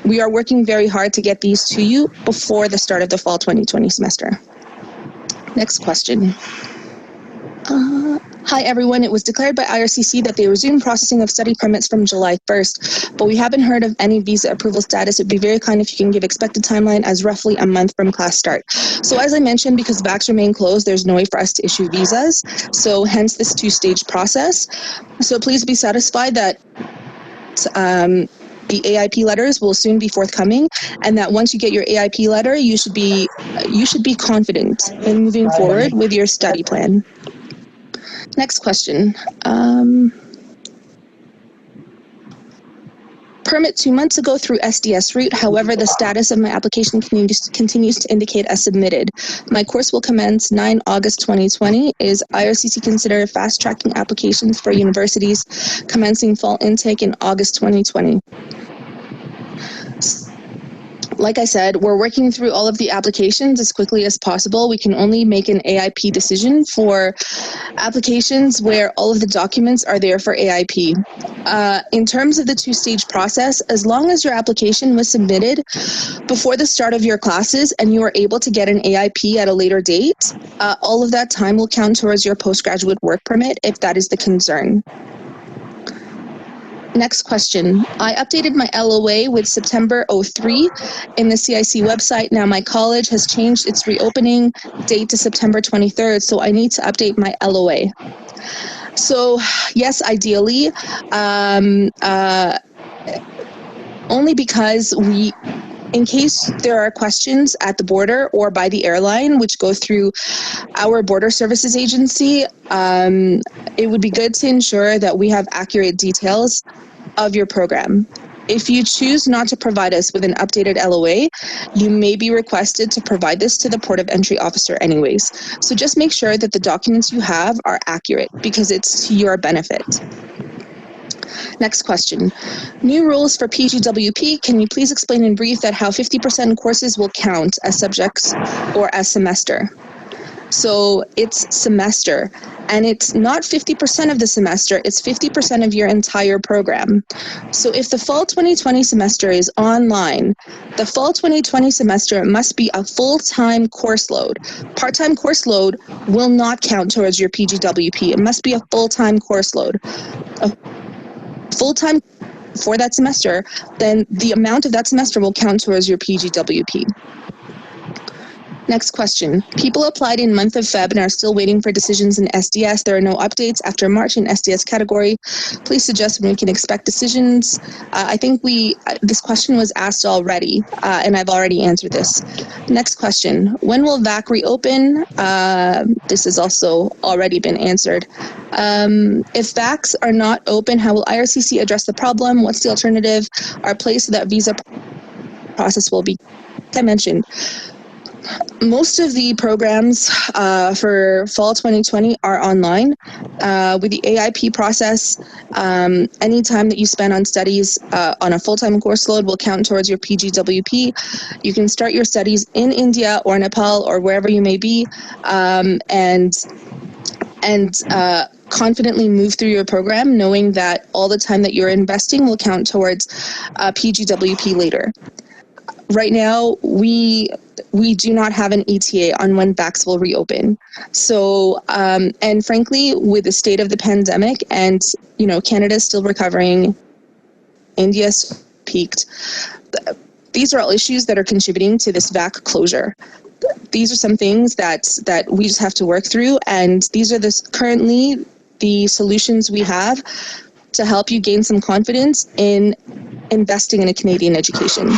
we are working very hard to get these to you before the start of the fall 2020 semester. Next question. Hi everyone, it was declared by IRCC that they resumed processing of study permits from July 1st, but we haven't heard of any visa approval status. It'd be very kind if you can give expected timeline as roughly a month from class start. So as I mentioned, because VACs remain closed, there's no way for us to issue visas, so hence this two-stage process. So please be satisfied that the AIP letters will soon be forthcoming, and that once you get your AIP letter, you should be confident in moving forward with your study plan. Next question. Permit 2 months ago through SDS route. However, the status of my application continues to indicate as submitted. My course will commence 9 August 2020. Is IRCC considered fast-tracking applications for universities commencing fall intake in August 2020? Like I said, we're working through all of the applications as quickly as possible. We can only make an AIP decision for applications where all of the documents are there for AIP. In terms of the two-stage process, as long as your application was submitted before the start of your classes and you are able to get an AIP at a later date, all of that time will count towards your postgraduate work permit if that is the concern. Next question. I updated my LOA with September 03 in the CIC website. Now my college has changed its reopening date to September 23rd, so I need to update my LOA. So yes, ideally, only because in case there are questions at the border or by the airline, which go through our border services agency, it would be good to ensure that we have accurate details of your program. If you choose not to provide us with an updated LOA, you may be requested to provide this to the Port of Entry officer anyways. So just make sure that the documents you have are accurate because it's to your benefit. Next question. New rules for Pgwp. Can you please explain in brief that how 50% courses will count as subjects or as semester? So it's semester, and it's not 50% of the semester, it's 50% of your entire program. So if the fall 2020 semester is online, the fall 2020 semester must be a full-time course load. Part-time course load will not count towards your Pgwp. It must be a full-time course load. A full-time for that semester, then the amount of that semester will count towards your Pgwp. Next question. People applied in month of Feb and are still waiting for decisions in SDS. There are no updates after March in SDS category. Please suggest when we can expect decisions. I think this question was asked already, and I've already answered this. Next question. When will VAC reopen? This has also already been answered. If VACs are not open, how will IRCC address the problem? What's the alternative? Our place so that visa process will be, like I mentioned. Most of the programs for fall 2020 are online. With the AIP process, any time that you spend on studies on a full-time course load will count towards your Pgwp. You can start your studies in India or Nepal or wherever you may be, and confidently move through your program, knowing that all the time that you're investing will count towards Pgwp later. Right now, we do not have an ETA on when VACs will reopen. So, and frankly, with the state of the pandemic and, Canada's still recovering, India's peaked, these are all issues that are contributing to this VAC closure. These are some things that we just have to work through, and these are currently the solutions we have to help you gain some confidence in investing in a Canadian education.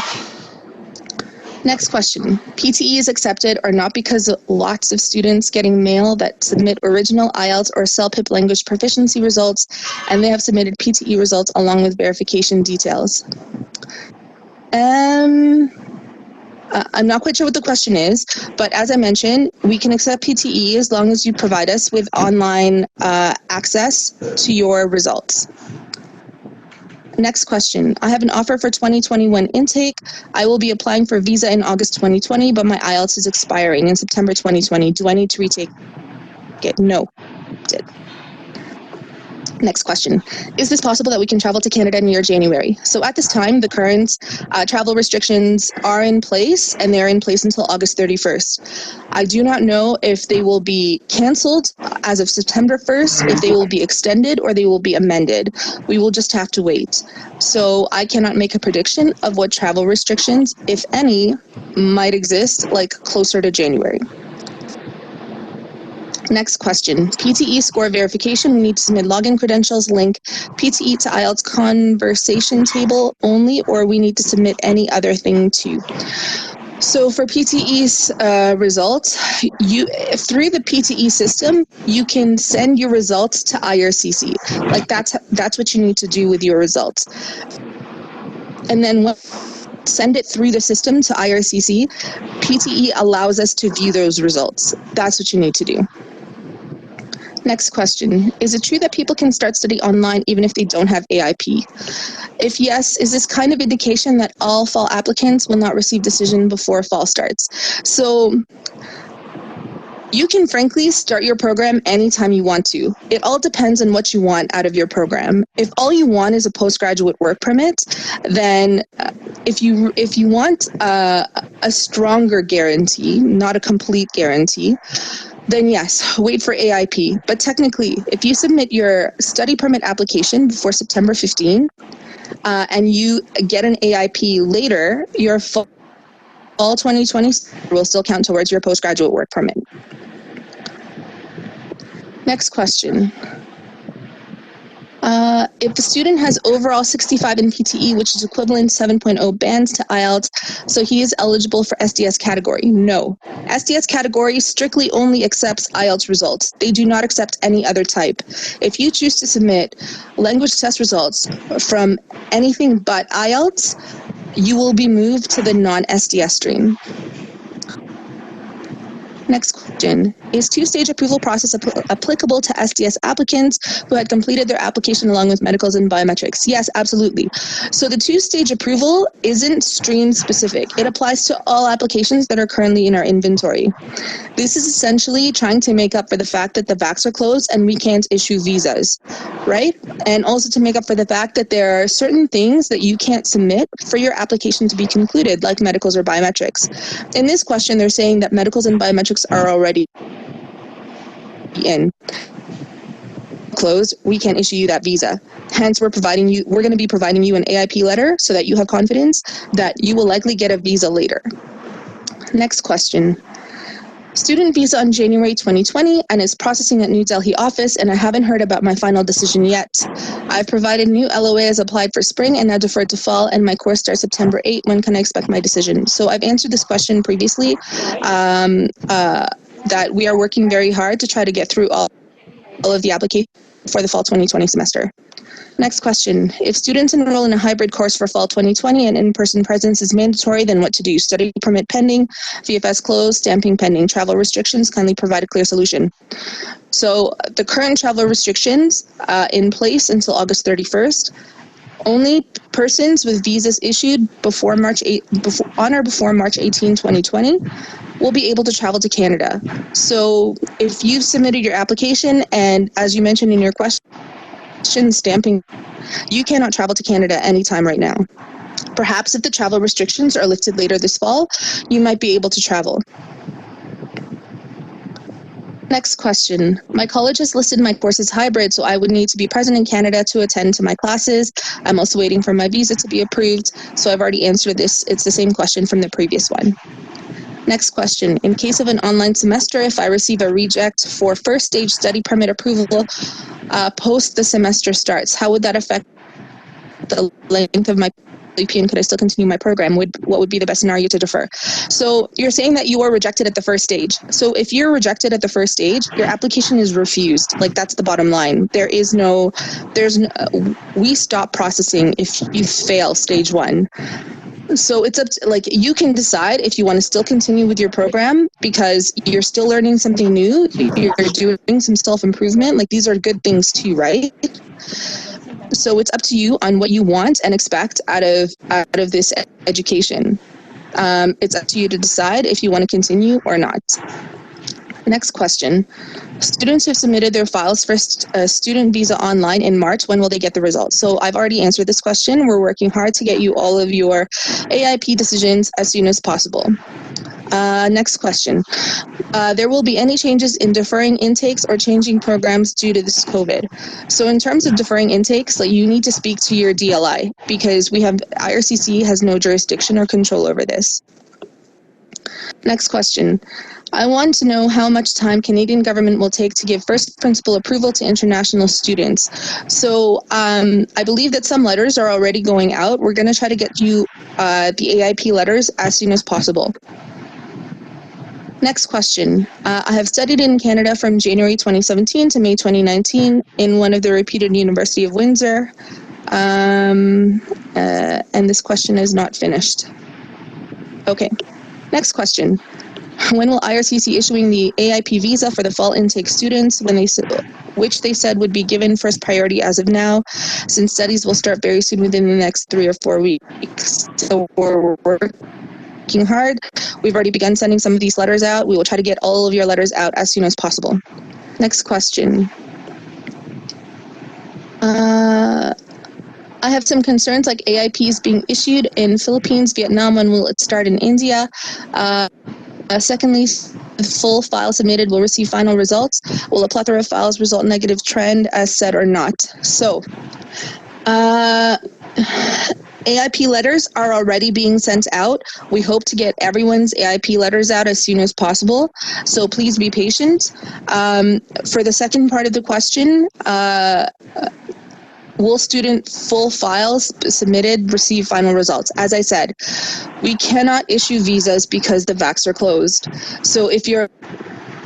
Next question. PTE is accepted or not because of lots of students getting mail that submit original IELTS or CELPIP language proficiency results, and they have submitted PTE results along with verification details. I'm not quite sure what the question is, but as I mentioned, we can accept PTE as long as you provide us with online access to your results. Next question. I have an offer for 2021 intake. I will be applying for a visa in August 2020, but my IELTS is expiring in September 2020. Do I need to retake it? No. Next question. Is this possible that we can travel to Canada near January? So at this time, the current travel restrictions are in place, and they're in place until August 31st. I do not know if they will be canceled as of September 1st, if they will be extended, or they will be amended. We will just have to wait. So I cannot make a prediction of what travel restrictions, if any, might exist, like closer to January. Next question. PTE score verification. We need to submit login credentials, link PTE to IELTS conversation table only, or we need to submit any other thing too. So for PTE's results, through the PTE system, you can send your results to IRCC. Like that's what you need to do with your results. And then send it through the system to IRCC. PTE allows us to view those results. That's what you need to do. Next question. Is it true that people can start study online even if they don't have AIP? If yes, is this kind of indication that all fall applicants will not receive decision before fall starts? So you can frankly start your program anytime you want to. It all depends on what you want out of your program. If all you want is a postgraduate work permit, then if you want a stronger guarantee, not a complete guarantee, then yes, wait for AIP. But technically, if you submit your study permit application before September 15, and you get an AIP later, your fall 2020 will still count towards your postgraduate work permit. Next question. If the student has overall 65 in PTE, which is equivalent to 7.0 bands to IELTS, so he is eligible for SDS category? No. SDS category strictly only accepts IELTS results. They do not accept any other type. If you choose to submit language test results from anything but IELTS, you will be moved to the non-SDS stream. Next question. Is two-stage approval process applicable to SDS applicants who had completed their application along with medicals and biometrics? Yes, absolutely. So the two-stage approval isn't stream specific. It applies to all applications that are currently in our inventory. This is essentially trying to make up for the fact that the VACs are closed and we can't issue visas, right? And also to make up for the fact that there are certain things that you can't submit for your application to be concluded, like medicals or biometrics. In this question, they're saying that medicals and biometrics are already in closed. We can't issue you that visa. Hence, we're going to be providing you an AIP letter so that you have confidence that you will likely get a visa later. Next question. Student visa on January 2020 and is processing at New Delhi office, and I haven't heard about my final decision yet. I've provided new LOA as applied for spring and now deferred to fall, and my course starts September 8. When can I expect my decision? So I've answered this question previously, that we are working very hard to try to get through all of the applications for the fall 2020 semester. Next question. If students enroll in a hybrid course for fall 2020 and in-person presence is mandatory, then what to do? Study permit pending, VFS closed, stamping pending, travel restrictions, kindly provide a clear solution. So the current travel restrictions in place until August 31st, only persons with visas issued before March 18, 2020 will be able to travel to Canada. So if you've submitted your application and, as you mentioned in your question, stamping, you cannot travel to Canada anytime right now. Perhaps if the travel restrictions are lifted later this fall, you might be able to travel. Next question. My college has listed my course as hybrid, so I would need to be present in Canada to attend to my classes. I'm also waiting for my visa to be approved, so I've already answered this. It's the same question from the previous one. Next question. In case of an online semester, if I receive a reject for first stage study permit approval post the semester starts, how would that affect the length of my and could I still continue my program? What would be the best scenario to defer? So you're saying that you were rejected at the first stage. So if you're rejected at the first stage, your application is refused. Like, that's the bottom line. We stop processing if you fail stage 1. So it's up to, like, you can decide if you want to still continue with your program because you're still learning something new, you're doing some self-improvement. Like, these are good things too, right? So it's up to you on what you want and expect out of this education. It's up to you to decide if you want to continue or not. Next question. Students who submitted their files for a student visa online in March, when will they get the results? So I've already answered this question. We're working hard to get you all of your AIP decisions as soon as possible. Next question. There will be any changes in deferring intakes or changing programs due to this COVID? So in terms of deferring intakes, like, you need to speak to your DLI because IRCC has no jurisdiction or control over this. Next question. I want to know how much time Canadian government will take to give first principle approval to international students. So I believe that some letters are already going out. We're going to try to get you the AIP letters as soon as possible. Next question. I have studied in Canada from January 2017 to May 2019 in one of the reputed University of Windsor. And this question is not finished. Okay. Next question. When will IRCC issuing the AIP visa for the fall intake students, which they said would be given first priority as of now, since studies will start very soon within the next 3 or 4 weeks? So we're working hard. We've already begun sending some of these letters out. We will try to get all of your letters out as soon as possible. Next question. I have some concerns like AIPs being issued in Philippines, Vietnam. When will it start in India? Secondly, the full file submitted will receive final results. Will a plethora of files result in negative trend as said or not? So, AIP letters are already being sent out. We hope to get everyone's AIP letters out as soon as possible. So please be patient. For the second part of the question, will student full files submitted receive final results? As I said, we cannot issue visas because the VACs are closed. So if your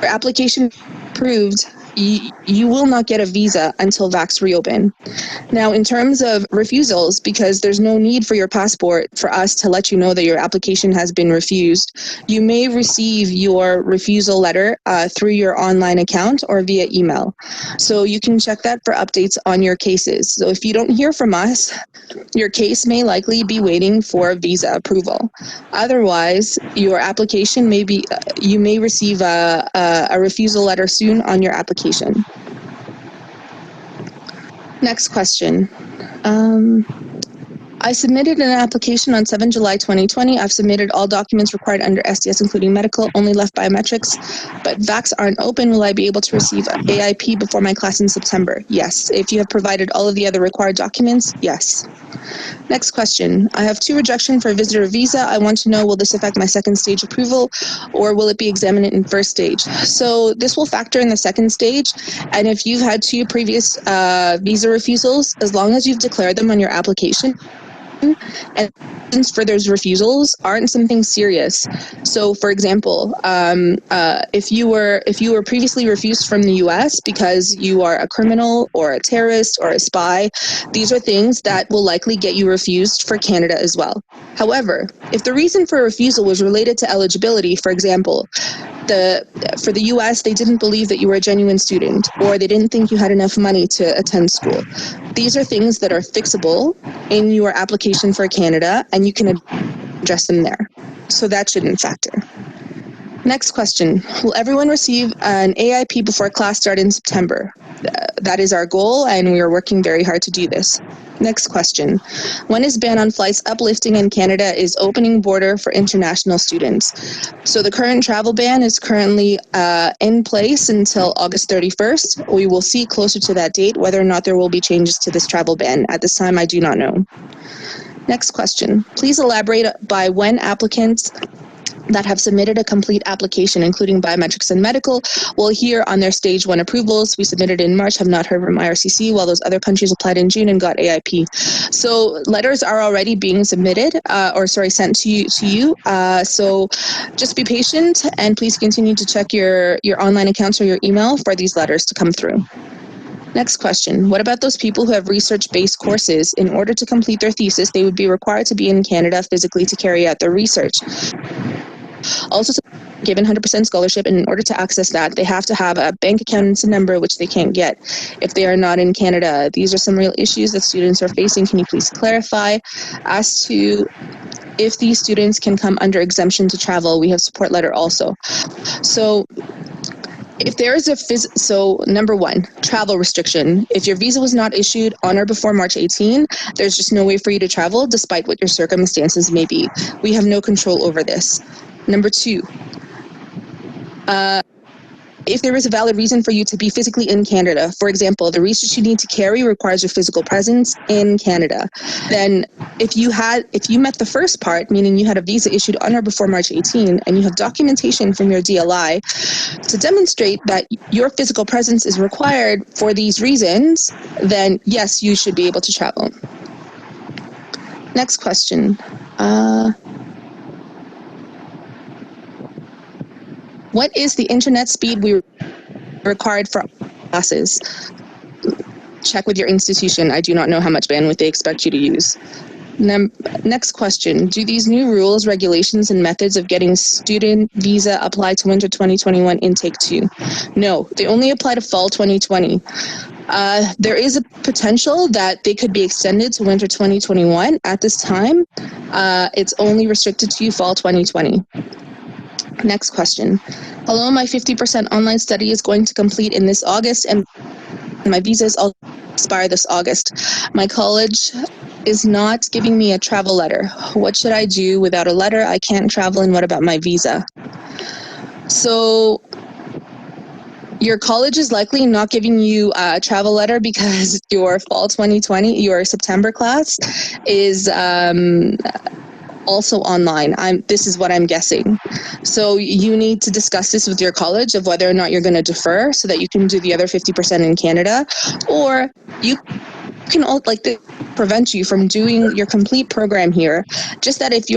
application approved, you will not get a visa until VACs reopen. Now, in terms of refusals, because there's no need for your passport for us to let you know that your application has been refused, you may receive your refusal letter through your online account or via email. So you can check that for updates on your cases. So if you don't hear from us, your case may likely be waiting for visa approval. Otherwise, your application may be, you may receive a refusal letter soon on your application. Next question. I submitted an application on 7 July 2020. I've submitted all documents required under SDS, including medical, only left biometrics, but VACs aren't open. Will I be able to receive AIP before my class in September? Yes. If you have provided all of the other required documents, yes. Next question. I have 2 rejection for a visitor visa. I want to know, will this affect my second stage approval, or will it be examined in first stage? So this will factor in the second stage, and if you've had 2 previous visa refusals, as long as you've declared them on your application, and for those refusals aren't something serious. So, for example, if you were previously refused from the U.S. because you are a criminal or a terrorist or a spy, these are things that will likely get you refused for Canada as well. However, if the reason for refusal was related to eligibility, for example, for the U.S., they didn't believe that you were a genuine student, or they didn't think you had enough money to attend school. These are things that are fixable in your application for Canada, and you can address them there. So that shouldn't factor. Next question. Will everyone receive an AIP before class start in September? That is our goal, and we are working very hard to do this. Next question. When is ban on flights uplifting and Canada is opening border for international students? So the current travel ban is currently in place until August 31st. We will see closer to that date whether or not there will be changes to this travel ban. At this time, I do not know. Next question. Please elaborate by when applicants that have submitted a complete application, including biometrics and medical, will hear on their stage 1 approvals. We submitted in March, have not heard from IRCC, while those other countries applied in June and got AIP. So letters are already being submitted, sent to you. So just be patient, and please continue to check your online accounts or your email for these letters to come through. Next question. What about those people who have research-based courses? In order to complete their thesis, they would be required to be in Canada physically to carry out their research. Also, given 100% scholarship, and in order to access that, they have to have a bank account and SIN number, which they can't get if they are not in Canada. These are some real issues that students are facing. Can you please clarify as to if these students can come under exemption to travel? We have support letter also. So if there is number 1, travel restriction. If your visa was not issued on or before March 18, there's just no way for you to travel despite what your circumstances may be. We have no control over this. Number 2, if there is a valid reason for you to be physically in Canada, for example, the research you need to carry requires your physical presence in Canada, then if you met the first part, meaning you had a visa issued on or before March 18, and you have documentation from your DLI to demonstrate that your physical presence is required for these reasons, then yes, you should be able to travel. Next question. What is the internet speed we required for classes? Check with your institution. I do not know how much bandwidth they expect you to use. Next question. Do these new rules, regulations, and methods of getting student visa apply to winter 2021 intake 2? No, they only apply to fall 2020. There is a potential that they could be extended to winter 2021. At this time, it's only restricted to fall 2020. Next question. Hello, my 50% online study is going to complete in this August, and my visa is all expire this August. My college is not giving me a travel letter. What should I do? Without a letter, I can't travel, and what about my visa? So your college is likely not giving you a travel letter because your fall 2020, your September class is also online. This is what I'm guessing. So you need to discuss this with your college of whether or not you're going to defer so that you can do the other 50% in Canada, or you can prevent you from doing your complete program here. Just that if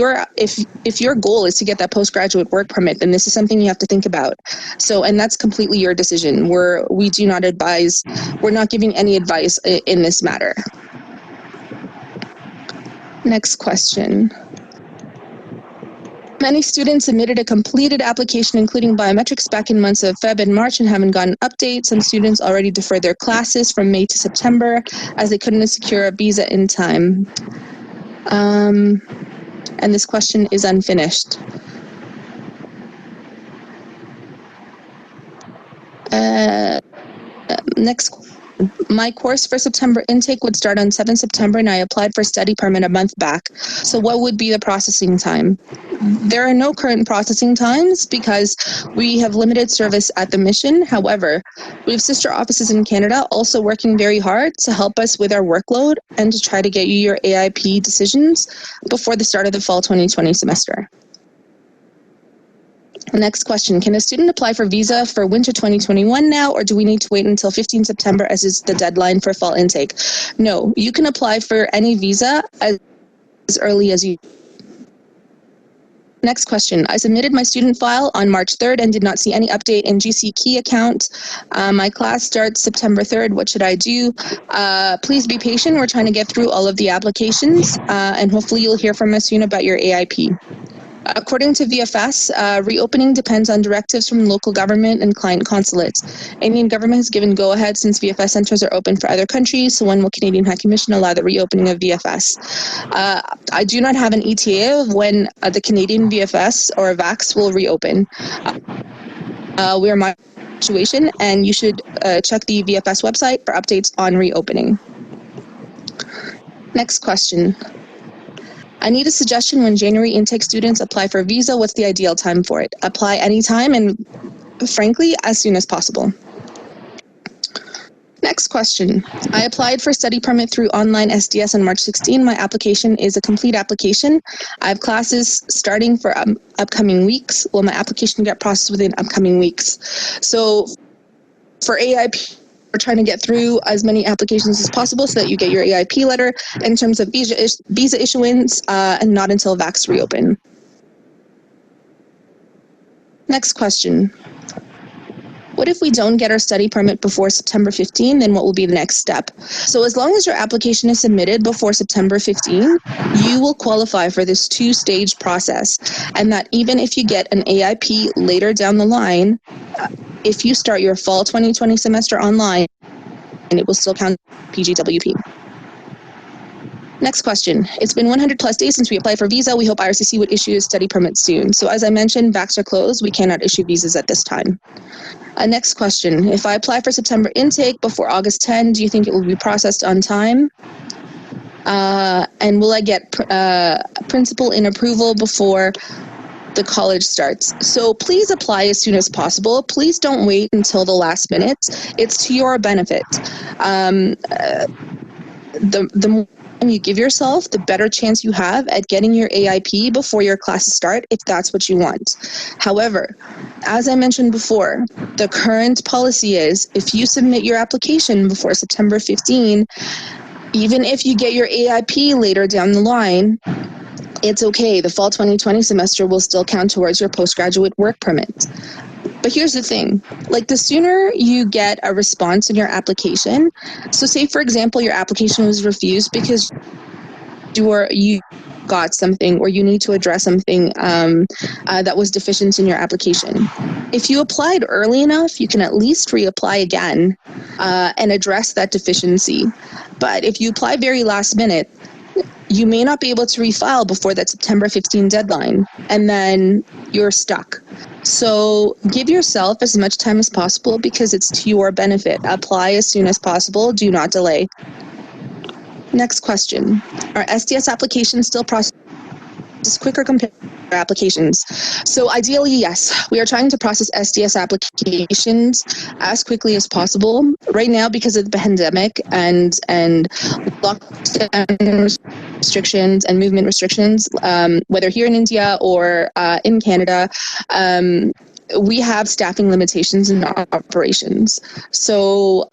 your goal is to get that postgraduate work permit, then this is something you have to think about. So, and that's completely your decision. We do not advise. We're not giving any advice in this matter. Next question. Many students submitted a completed application, including biometrics, back in months of Feb and March and haven't gotten updates. Some students already deferred their classes from May to September as they couldn't secure a visa in time. And this question is unfinished. Next. My course for September intake would start on 7 September, and I applied for study permit a month back. So what would be the processing time? There are no current processing times because we have limited service at the mission. However, we have sister offices in Canada also working very hard to help us with our workload and to try to get you your AIP decisions before the start of the fall 2020 semester. Next question. Can a student apply for visa for winter 2021 now, or do we need to wait until 15 September as is the deadline for fall intake? No, you can apply for any visa as early as you. Next question. I submitted my student file on March 3rd and did not see any update in GC Key account. My class starts September 3rd. What should I do? Please be patient. We're trying to get through all of the applications, and hopefully you'll hear from us soon about your AIP. According to VFS, reopening depends on directives from local government and client consulates. Indian government has given go-ahead since VFS centers are open for other countries, so when will Canadian High Commission allow the reopening of VFS? I do not have an ETA of when the Canadian VFS or VAX will reopen. We are monitoring the situation, and you should check the VFS website for updates on reopening. Next question. I need a suggestion when January intake students apply for a visa. What's the ideal time for it? Apply anytime and, frankly, as soon as possible. Next question. I applied for study permit through online SDS on March 16. My application is a complete application. I have classes starting for upcoming weeks. Will my application get processed within upcoming weeks? So for AIP, we're trying to get through as many applications as possible so that you get your AIP letter in terms of visa issuance and not until VACs reopen. Next question. What if we don't get our study permit before September 15, then what will be the next step? So as long as your application is submitted before September 15, you will qualify for this two-stage process. And that even if you get an AIP later down the line, if you start your fall 2020 semester online, and it will still count Pgwp. Next question. It's been 100 plus days since we applied for visa. We hope IRCC would issue a study permit soon. So as I mentioned, VACs are closed. We cannot issue visas at this time. Next question. If I apply for September intake before August 10, do you think it will be processed on time? And will I get principal in approval before the college starts? So please apply as soon as possible. Please don't wait until the last minute. It's to your benefit. The more you give yourself, the better chance you have at getting your AIP before your classes start, if that's what you want. However, as I mentioned before, the current policy is if you submit your application before September 15, even if you get your AIP later down the line, it's okay. The fall 2020 semester will still count towards your postgraduate work permit. But here's the thing, like the sooner you get a response in your application, so say for example, your application was refused because you got something or you need to address something that was deficient in your application. If you applied early enough, you can at least reapply again and address that deficiency. But if you apply very last minute, you may not be able to refile before that September 15 deadline, and then you're stuck. So give yourself as much time as possible because it's to your benefit. Apply as soon as possible. Do not delay. Next question. Are SDS applications still processed quicker compared to applications? So ideally, yes. We are trying to process SDS applications as quickly as possible. Right now, because of the pandemic and lockdown restrictions and movement restrictions, whether here in India or in Canada, we have staffing limitations in our operations. So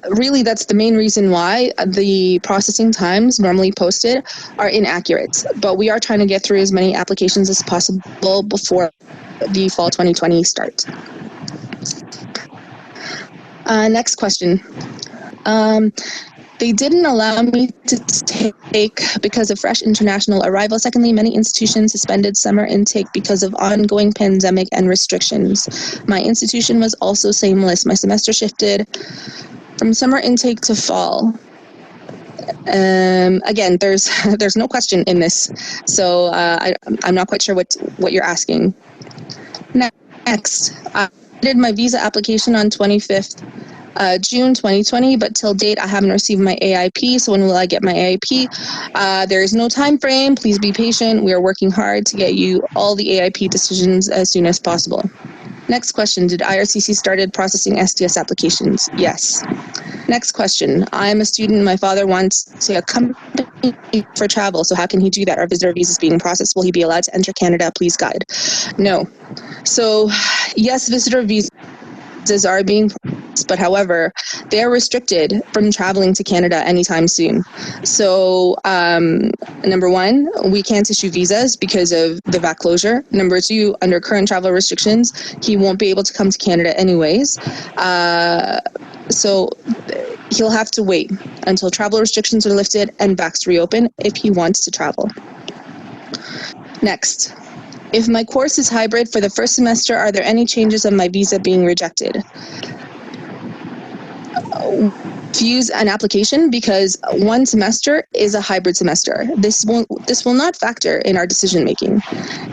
really, that's the main reason why the processing times normally posted are inaccurate. But we are trying to get through as many applications as possible before the fall 2020 start. Next question. They didn't allow me to take because of fresh international arrival. Secondly, many institutions suspended summer intake because of ongoing pandemic and restrictions. My institution was also same list. My semester shifted from summer intake to fall. Again, there's no question in this, so I'm not quite sure what you're asking. Next, I did my visa application on 25th June 2020, but till date I haven't received my AIP. So when will I get my AIP? There is no time frame. Please be patient. We are working hard to get you all the AIP decisions as soon as possible. Next question, did IRCC started processing SDS applications? Yes. Next question, I am a student. My father wants to accompany for travel. So how can he do that? Our visitor visa is being processed. Will he be allowed to enter Canada? Please guide. No. So yes, visitor visas are being processed, but however, they are restricted from traveling to Canada anytime soon. So number one, we can't issue visas because of the VAC closure. Number two, under current travel restrictions, he won't be able to come to Canada anyways. So he'll have to wait until travel restrictions are lifted and VACs reopen if he wants to travel. Next. If my course is hybrid for the first semester, are there any changes of my visa being rejected? Use an application because one semester is a hybrid semester. This will not factor in our decision making.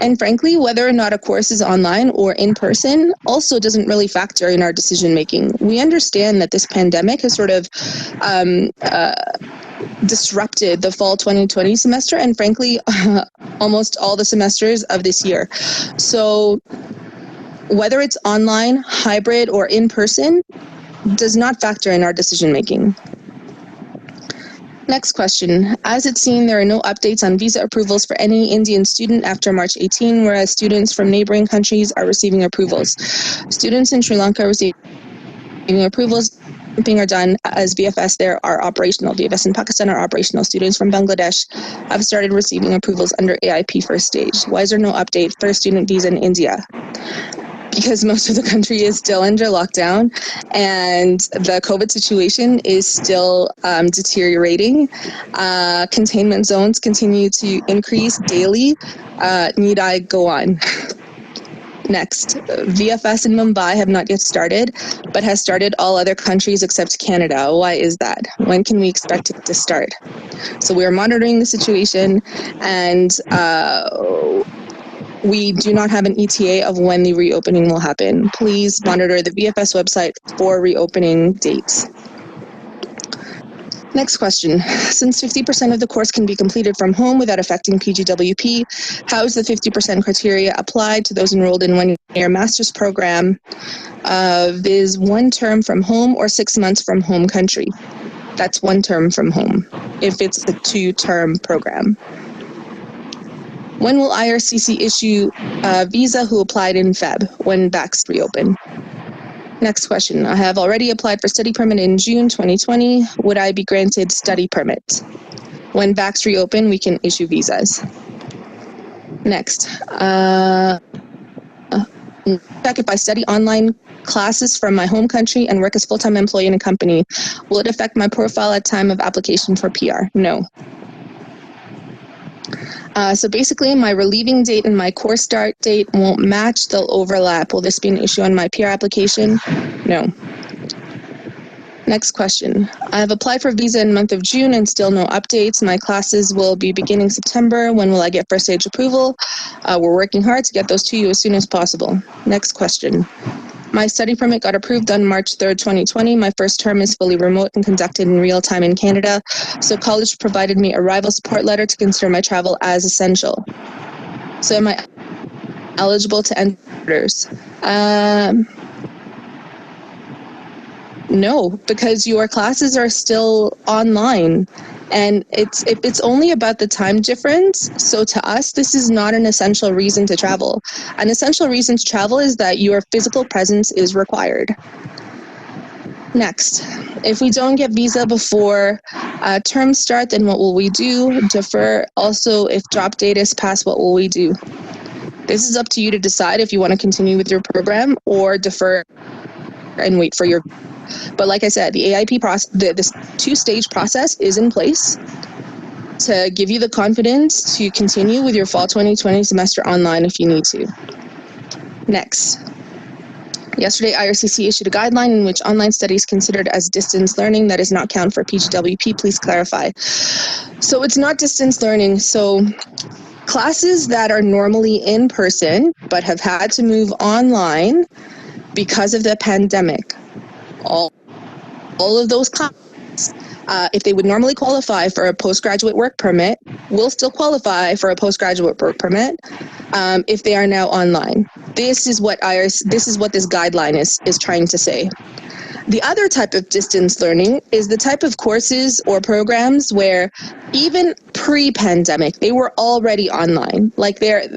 And frankly, whether or not a course is online or in person also doesn't really factor in our decision making. We understand that this pandemic has sort of disrupted the fall 2020 semester and frankly almost all the semesters of this year. So whether it's online, hybrid, or in person, does not factor in our decision making. Next question. As it's seen, there are no updates on visa approvals for any Indian student after March 18, whereas students from neighboring countries are receiving approvals. Students in Sri Lanka are receiving approvals are done as VFS there are operational. VFS in Pakistan are operational. Students from Bangladesh have started receiving approvals under AIP first stage. Why is there no update for a student visa in India? Because most of the country is still under lockdown and the COVID situation is still deteriorating. Containment zones continue to increase daily. Need I go on? Next, VFS in Mumbai have not yet started, but has started all other countries except Canada. Why is that? When can we expect it to start? So we are monitoring the situation, and we do not have an ETA of when the reopening will happen. Please monitor the VFS website for reopening dates. Next question. Since 50% of the course can be completed from home without affecting Pgwp, how is the 50% criteria applied to those enrolled in one-year master's program? Is 1 term from home or 6 months from home country? That's 1 term from home, if it's a 2-term program. When will IRCC issue a visa who applied in Feb, when VACs reopen? Next question. I have already applied for study permit in June 2020. Would I be granted study permit? When VACs reopen, we can issue visas. Next. Check if I study online classes from my home country and work as full-time employee in a company. Will it affect my profile at time of application for PR? No. So basically, my relieving date and my course start date won't match. They'll overlap. Will this be an issue on my PR application? No. Next question. I have applied for visa in the month of June and still no updates. My classes will be beginning September. When will I get first stage approval? We're working hard to get those to you as soon as possible. Next question. My study permit got approved on March 3rd, 2020. My first term is fully remote and conducted in real time in Canada. So college provided me arrival support letter to consider my travel as essential. So am I eligible to enter orders? No, because your classes are still online. And it's only about the time difference. So to us, this is not an essential reason to travel. An essential reason to travel is that your physical presence is required. Next, if we don't get visa before term start, then what will we do? Defer. Also, if drop date is passed, what will we do? This is up to you to decide if you want to continue with your program or defer and wait for your. But like I said, the AIP process, this 2-stage process is in place to give you the confidence to continue with your fall 2020 semester online if you need to. Next. Yesterday, IRCC issued a guideline in which online studies considered as distance learning that does not count for Pgwp. Please clarify. So it's not distance learning. So classes that are normally in person but have had to move online because of the pandemic, all of those classes, if they would normally qualify for a postgraduate work permit, will still qualify for a postgraduate work permit if they are now online. This is what this guideline is trying to say. The other type of distance learning is the type of courses or programs where even pre-pandemic, they were already online. Like there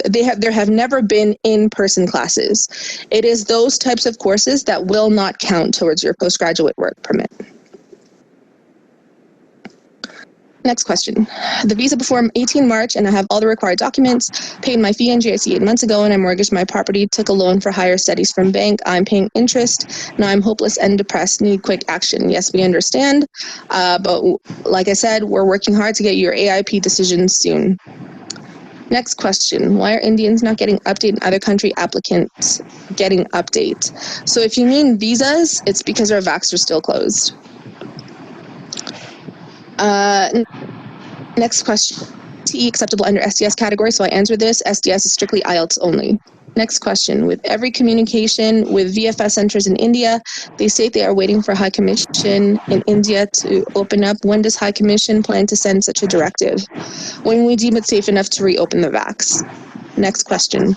have never been in-person classes. It is those types of courses that will not count towards your postgraduate work permit. Next question. The visa before 18 March and I have all the required documents, paid my fee in GIC 8 months ago and I mortgaged my property, took a loan for higher studies from bank. I'm paying interest. Now I'm hopeless and depressed, need quick action. Yes, we understand. But like I said, we're working hard to get your AIP decision soon. Next question. Why are Indians not getting update and other country applicants getting update? So if you mean visas, it's because our VACs are still closed. Next question. TE acceptable under SDS category, so I answer this. SDS is strictly IELTS only. Next question. With every communication with VFS centers in India, they state they are waiting for High Commission in India to open up. When does High Commission plan to send such a directive? When we deem it safe enough to reopen the VACs. Next question.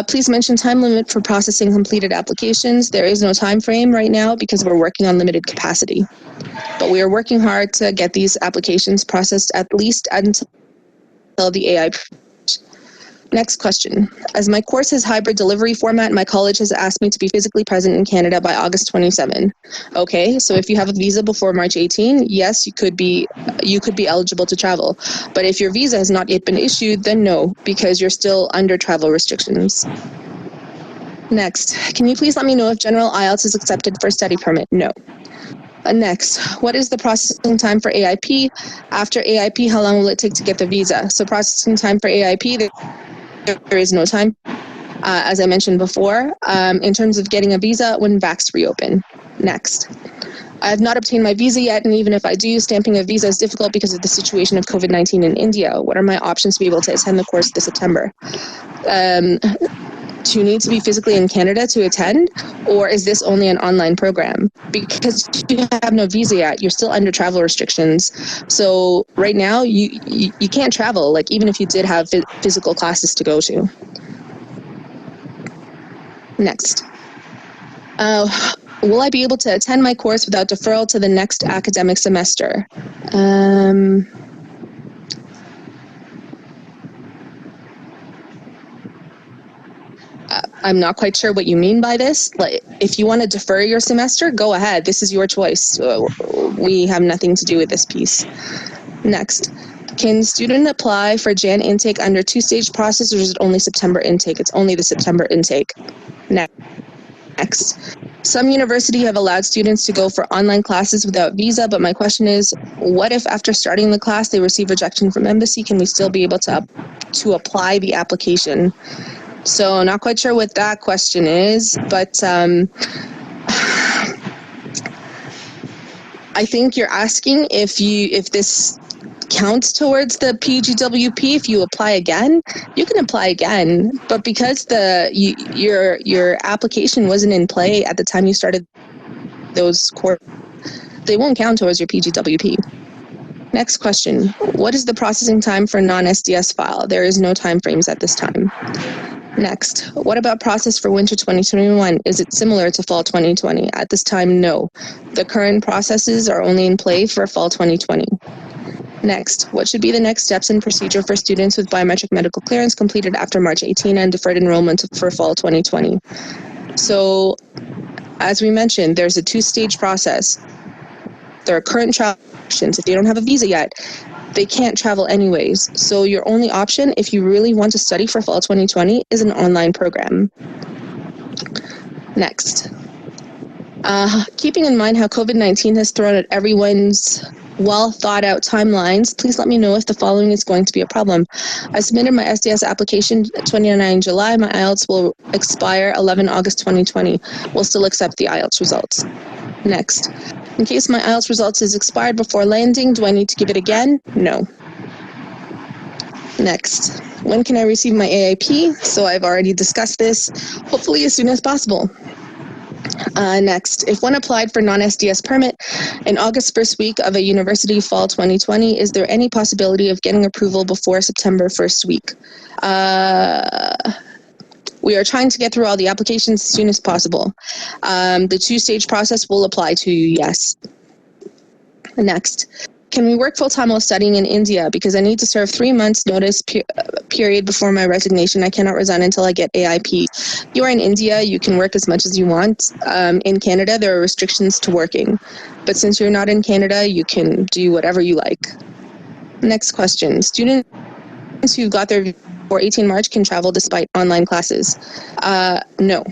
Please mention time limit for processing completed applications. There is no time frame right now because we're working on limited capacity. But we are working hard to get these applications processed at least until the AI. Next question. As my course has hybrid delivery format, my college has asked me to be physically present in Canada by August 27. Okay, so if you have a visa before March 18, yes, you could be eligible to travel. But if your visa has not yet been issued, then no, because you're still under travel restrictions. Next, can you please let me know if general IELTS is accepted for study permit? No. Next, what is the processing time for AIP? After AIP, how long will it take to get the visa? So processing time for AIP, there is no time, as I mentioned before. In terms of getting a visa, when VACs reopen. Next. I have not obtained my visa yet, and even if I do, stamping a visa is difficult because of the situation of COVID-19 in India. What are my options to be able to attend the course this September? Do you need to be physically in Canada to attend, or is this only an online program? Because you have no visa yet, you're still under travel restrictions. So right now, you can't travel, like even if you did have physical classes to go to. Next. Will I be able to attend my course without deferral to the next academic semester? I'm not quite sure what you mean by this. Like, if you want to defer your semester, go ahead. This is your choice. We have nothing to do with this piece. Next. Can student apply for Jan intake under two-stage process, or is it only September intake? It's only the September intake. Next. Some universities have allowed students to go for online classes without visa, but my question is, what if after starting the class they receive rejection from embassy? Can we still be able to apply the application? So not quite sure what that question is, but I think you're asking if this counts towards the Pgwp. If you apply again, you can apply again, but because your application wasn't in play at the time you started those courses, they won't count towards your Pgwp. Next question. What is the processing time for non-SDS file? There is no time frames at this time. Next, what about process for winter 2021? Is it similar to fall 2020? At this time, no. The current processes are only in play for fall 2020. Next, what should be the next steps and procedure for students with biometric medical clearance completed after March 18 and deferred enrollment for fall 2020? So, as we mentioned, there's a two-stage process. There are current travel restrictions. If they don't have a visa yet, they can't travel anyways. So your only option, if you really want to study for fall 2020, is an online program. Next. Keeping in mind how COVID-19 has thrown at everyone's well-thought-out timelines, please let me know if the following is going to be a problem. I submitted my SDS application 29 July. My IELTS will expire 11 August 2020. We'll still accept the IELTS results. Next. In case my IELTS results is expired before landing, do I need to give it again? No. Next. When can I receive my AIP? So I've already discussed this. Hopefully as soon as possible. Next, if one applied for non-SDS permit in August first week of a university fall 2020, is there any possibility of getting approval before September 1st week? We are trying to get through all the applications as soon as possible. The two-stage process will apply to you, yes. Next. Can we work full-time while studying in India? Because I need to serve 3 months notice period before my resignation. I cannot resign until I get AIP. You are in India, you can work as much as you want. In Canada, there are restrictions to working. But since you're not in Canada, you can do whatever you like. Next question. Students who got their before 18 March can travel despite online classes. No.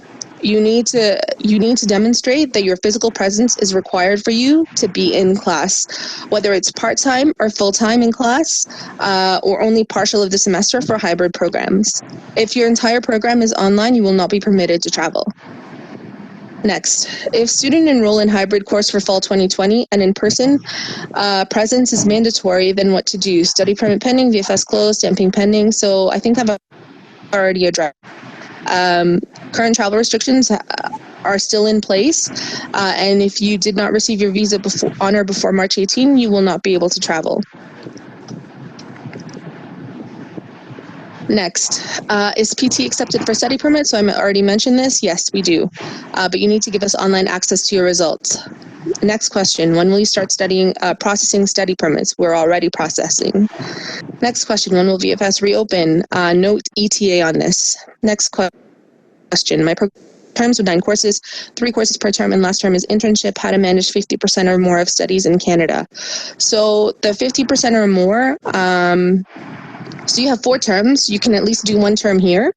You need to demonstrate that your physical presence is required for you to be in class, whether it's part-time or full-time in class, or only partial of the semester for hybrid programs. If your entire program is online, you will not be permitted to travel. Next, if student enroll in hybrid course for fall 2020 and in person, presence is mandatory, then what to do? Study permit pending, VFS closed, stamping pending. So I think I've already addressed. Current travel restrictions are still in place, and if you did not receive your visa on or before March 18, you will not be able to travel. Next, is PT accepted for study permit? So I already mentioned this. Yes, we do. But you need to give us online access to your results. Next question, when will you start processing study permits? We're already processing. Next question, when will VFS reopen? Note ETA on this. Next question, my terms with 9 courses, 3 courses per term, and last term is internship, how to manage 50% or more of studies in Canada. So the 50% or more, so you have 4 terms. You can at least do 1 term here,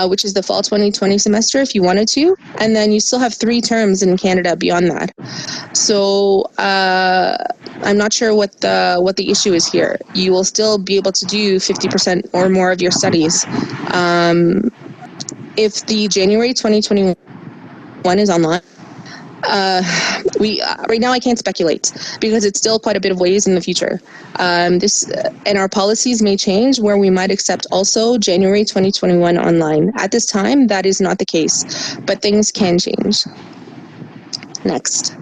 which is the fall 2020 semester if you wanted to. And then you still have 3 terms in Canada beyond that. So I'm not sure what the issue is here. You will still be able to do 50% or more of your studies. If the January 2021 is online, right now I can't speculate because it's still quite a bit of ways in the future. And our policies may change where we might accept also January 2021 online. At this time, that is not the case, but things can change. Next.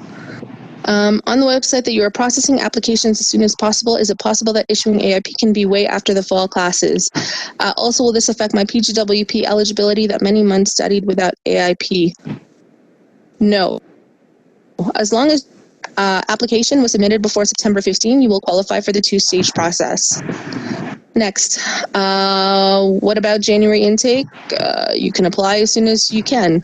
On the website that you are processing applications as soon as possible, is it possible that issuing AIP can be way after the fall classes? Also, will this affect my Pgwp eligibility that many months studied without AIP? No. As long as application was submitted before September 15, you will qualify for the 2-stage process. Next, what about January intake? You can apply as soon as you can.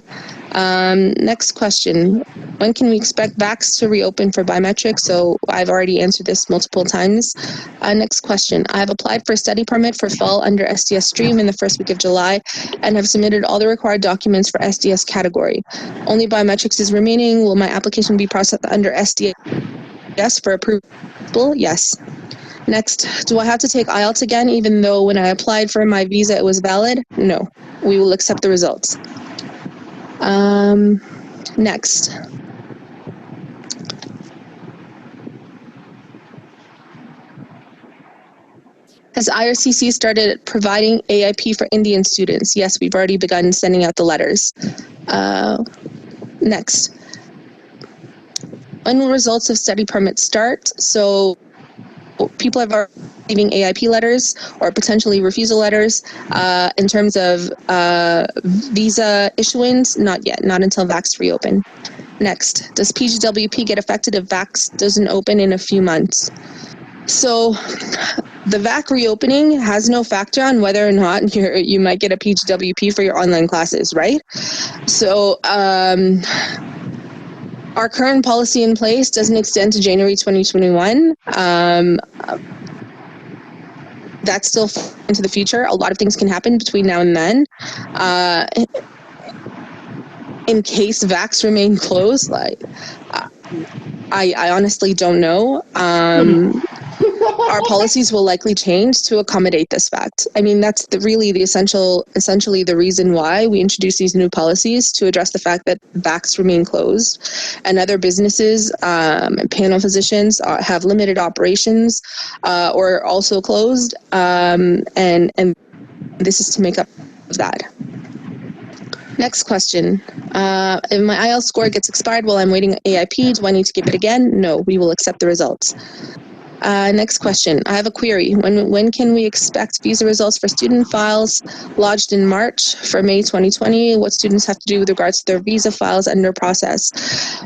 Next question, when can we expect VACs to reopen for biometrics? So I've already answered this multiple times. Next question, I have applied for a study permit for fall under SDS stream in the first week of July and have submitted all the required documents for SDS category. Only biometrics is remaining. Will my application be processed under SDS for approval? Yes. Next, do I have to take IELTS again even though when I applied for my visa it was valid? No, we will accept the results. Next. Has IRCC started providing AIP for Indian students? Yes, we've already begun sending out the letters. Next. When will results of study permits start? So people have already receiving AIP letters or potentially refusal letters. In terms of visa issuance, not yet, not until VACs reopen. Next, does Pgwp get affected if VACs doesn't open in a few months? So the VAC reopening has no factor on whether or not you might get a Pgwp for your online classes, right? So our current policy in place doesn't extend to January 2021. That's still into the future. A lot of things can happen between now and then. In case VACs remain closed, like I honestly don't know. Our policies will likely change to accommodate this fact. I mean, that's essentially the reason why we introduce these new policies, to address the fact that VACs remain closed and other businesses and panel physicians have limited operations or also closed, and this is to make up for that. Next question. If my IELTS score gets expired while I'm waiting AIP, do I need to give it again? No, we will accept the results. Next question. I have a query. When can we expect visa results for student files lodged in March for May 2020? What students have to do with regards to their visa files under process?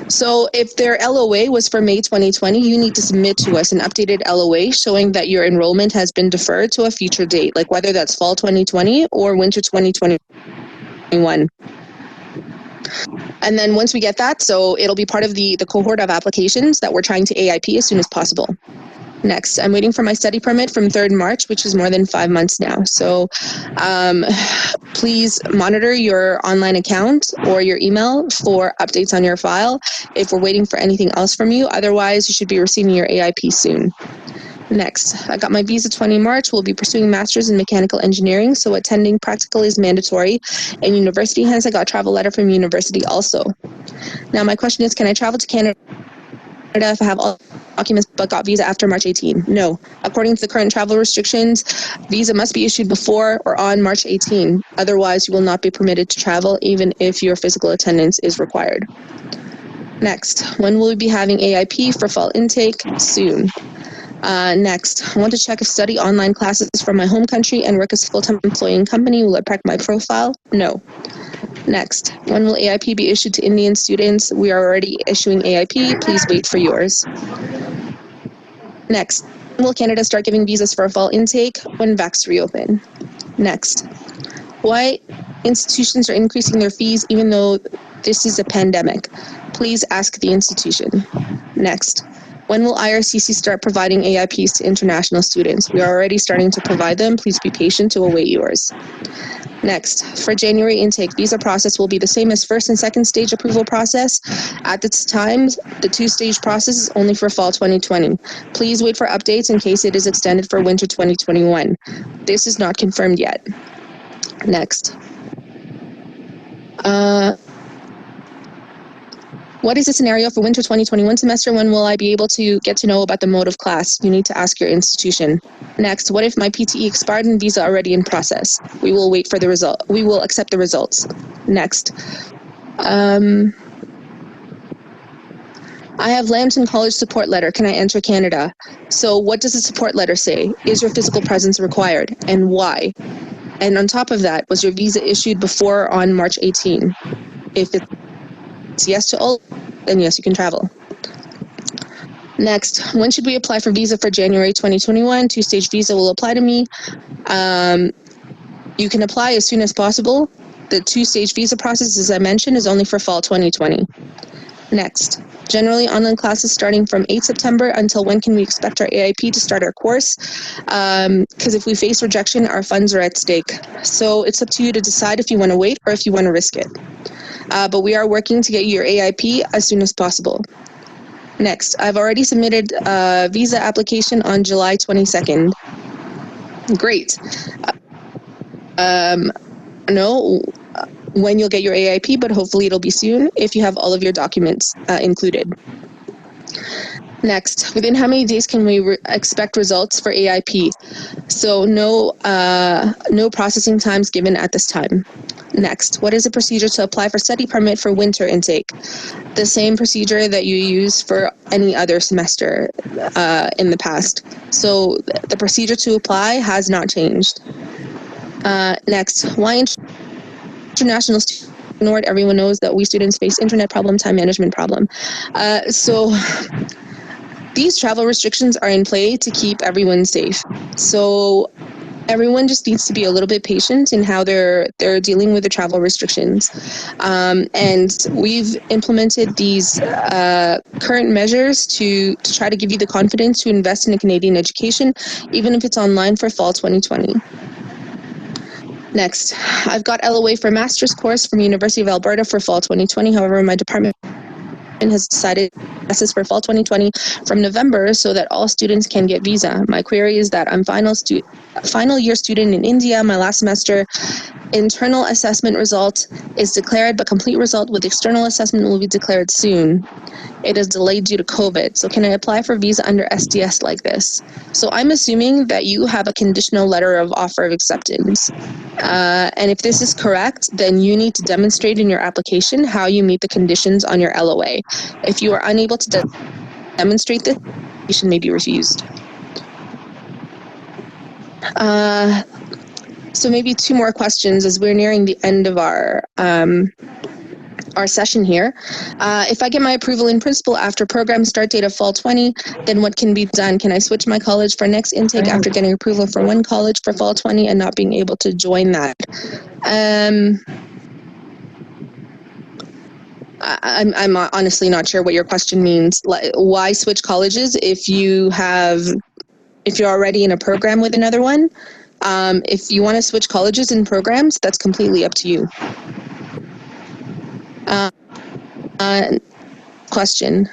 So if their LOA was for May 2020, you need to submit to us an updated LOA showing that your enrollment has been deferred to a future date, like whether that's fall 2020 or winter 2021. And then once we get that, so it'll be part of the cohort of applications that we're trying to AIP as soon as possible. Next, I'm waiting for my study permit from 3rd March, which is more than 5 months now. So please monitor your online account or your email for updates on your file if we're waiting for anything else from you. Otherwise, you should be receiving your AIP soon. Next, I got my visa 20 March. We'll be pursuing master's in mechanical engineering, so attending practical is mandatory. And university, hence I got a travel letter from university also. Now my question is, can I travel to Canada if I have all documents but got visa after March 18? No. According to the current travel restrictions, visa must be issued before or on March 18. Otherwise, you will not be permitted to travel even if your physical attendance is required. Next, when will we be having AIP for fall intake? Soon. Next, I want to check if study online classes from my home country and work as a full-time employee in company will affect my profile. No. Next, when will AIP be issued to Indian students? We are already issuing AIP. Please wait for yours. Next, when will Canada start giving visas for a fall intake? When VACs reopen. Next, why institutions are increasing their fees even though this is a pandemic? Please ask the institution. Next, when will IRCC start providing AIPs to international students? We are already starting to provide them. Please be patient to await yours. Next, for January intake, visa process will be the same as first and second stage approval process. At this time, the two-stage process is only for fall 2020. Please wait for updates in case it is extended for winter 2021. This is not confirmed yet. Next. What is the scenario for winter 2021 semester? When will I be able to get to know about the mode of class? You need to ask your institution. Next, what if my PTE expired and visa already in process? We will wait for the result. We will accept the results. Next. I have Lambton College support letter. Can I enter Canada? So what does the support letter say? Is your physical presence required? And why? And on top of that, was your visa issued before or on March 18? If it's yes to all, then yes, you can travel. Next, when should we apply for visa for January 2021? Two-stage visa will apply to me. You can apply as soon as possible. The two-stage visa process, as I mentioned, is only for fall 2020. Next, generally online classes starting from 8 September until when can we expect our AIP to start our course? Because if we face rejection, our funds are at stake. So it's up to you to decide if you want to wait or if you want to risk it. But we are working to get your AIP as soon as possible. Next, I've already submitted a visa application on July 22nd. Great. No, when you'll get your AIP, but hopefully it'll be soon if you have all of your documents included. Next, within how many days can we expect results for AIP? So no processing times given at this time. Next, what is the procedure to apply for study permit for winter intake? The same procedure that you use for any other semester in the past. So the procedure to apply has not changed. Next, why international students ignored? Everyone knows that we students face internet problem, time management problem. So these travel restrictions are in play to keep everyone safe. So everyone just needs to be a little bit patient in how they're dealing with the travel restrictions. And we've implemented these current measures to try to give you the confidence to invest in a Canadian education, even if it's online for fall 2020. Next, I've got LOA for master's course from University of Alberta for fall 2020. However, my department has decided classes for fall 2020 from November so that all students can get visa. My query is that I'm final year student in India. My last semester internal assessment result is declared, but complete result with external assessment will be declared soon. It is delayed due to COVID. So can I apply for visa under SDS like this? So I'm assuming that you have a conditional letter of offer of acceptance. And if this is correct, then you need to demonstrate in your application how you meet the conditions on your LOA. If you are unable to demonstrate this, the application may be refused. So maybe two more questions as we're nearing the end of our session here. If I get my approval in principle after program start date of fall 20, then what can be done? Can I switch my college for next intake after getting approval for one college for fall 20 and not being able to join that? I'm honestly not sure what your question means. Why switch colleges if you're already in a program with another one? If you want to switch colleges and programs, that's completely up to you. Question.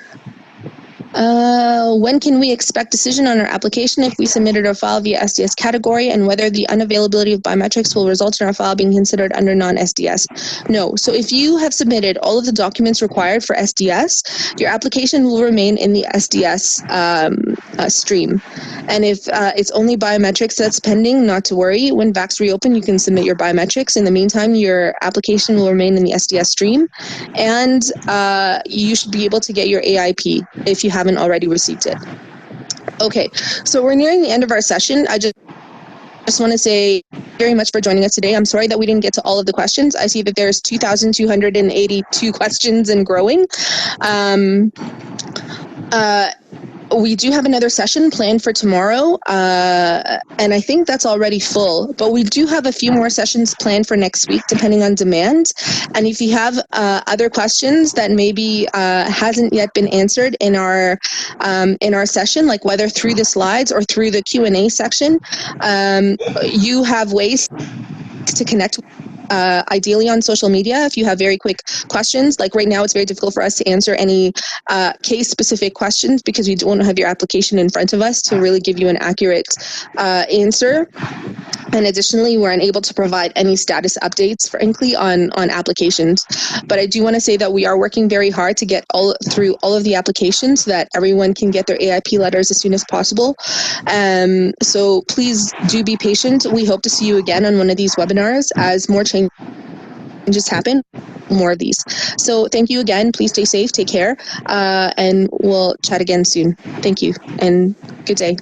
When can we expect decision on our application if we submitted our file via SDS category, and whether the unavailability of biometrics will result in our file being considered under non-SDS? No. So if you have submitted all of the documents required for SDS, your application will remain in the SDS stream. And if it's only biometrics that's pending, not to worry. When VACs reopen, you can submit your biometrics. In the meantime, your application will remain in the SDS stream, and you should be able to get your AIP if you haven't already received it. Okay, so we're nearing the end of our session. I just want to say very much for joining us today. I'm sorry that we didn't get to all of the questions. I see that there's 2,282 questions and growing. We do have another session planned for tomorrow, and I think that's already full. But we do have a few more sessions planned for next week, depending on demand. And if you have other questions that maybe hasn't yet been answered in our session, like whether through the slides or through the Q&A section, you have ways to connect ideally on social media if you have very quick questions. Like right now, it's very difficult for us to answer any case-specific questions because we don't have your application in front of us to really give you an accurate answer. And additionally, we're unable to provide any status updates, frankly, on applications. But I do want to say that we are working very hard to get through all of the applications so that everyone can get their AIP letters as soon as possible. So please do be patient. We hope to see you again on one of these webinars as more changes happen, more of these. So thank you again. Please stay safe, take care, and we'll chat again soon. Thank you, and good day.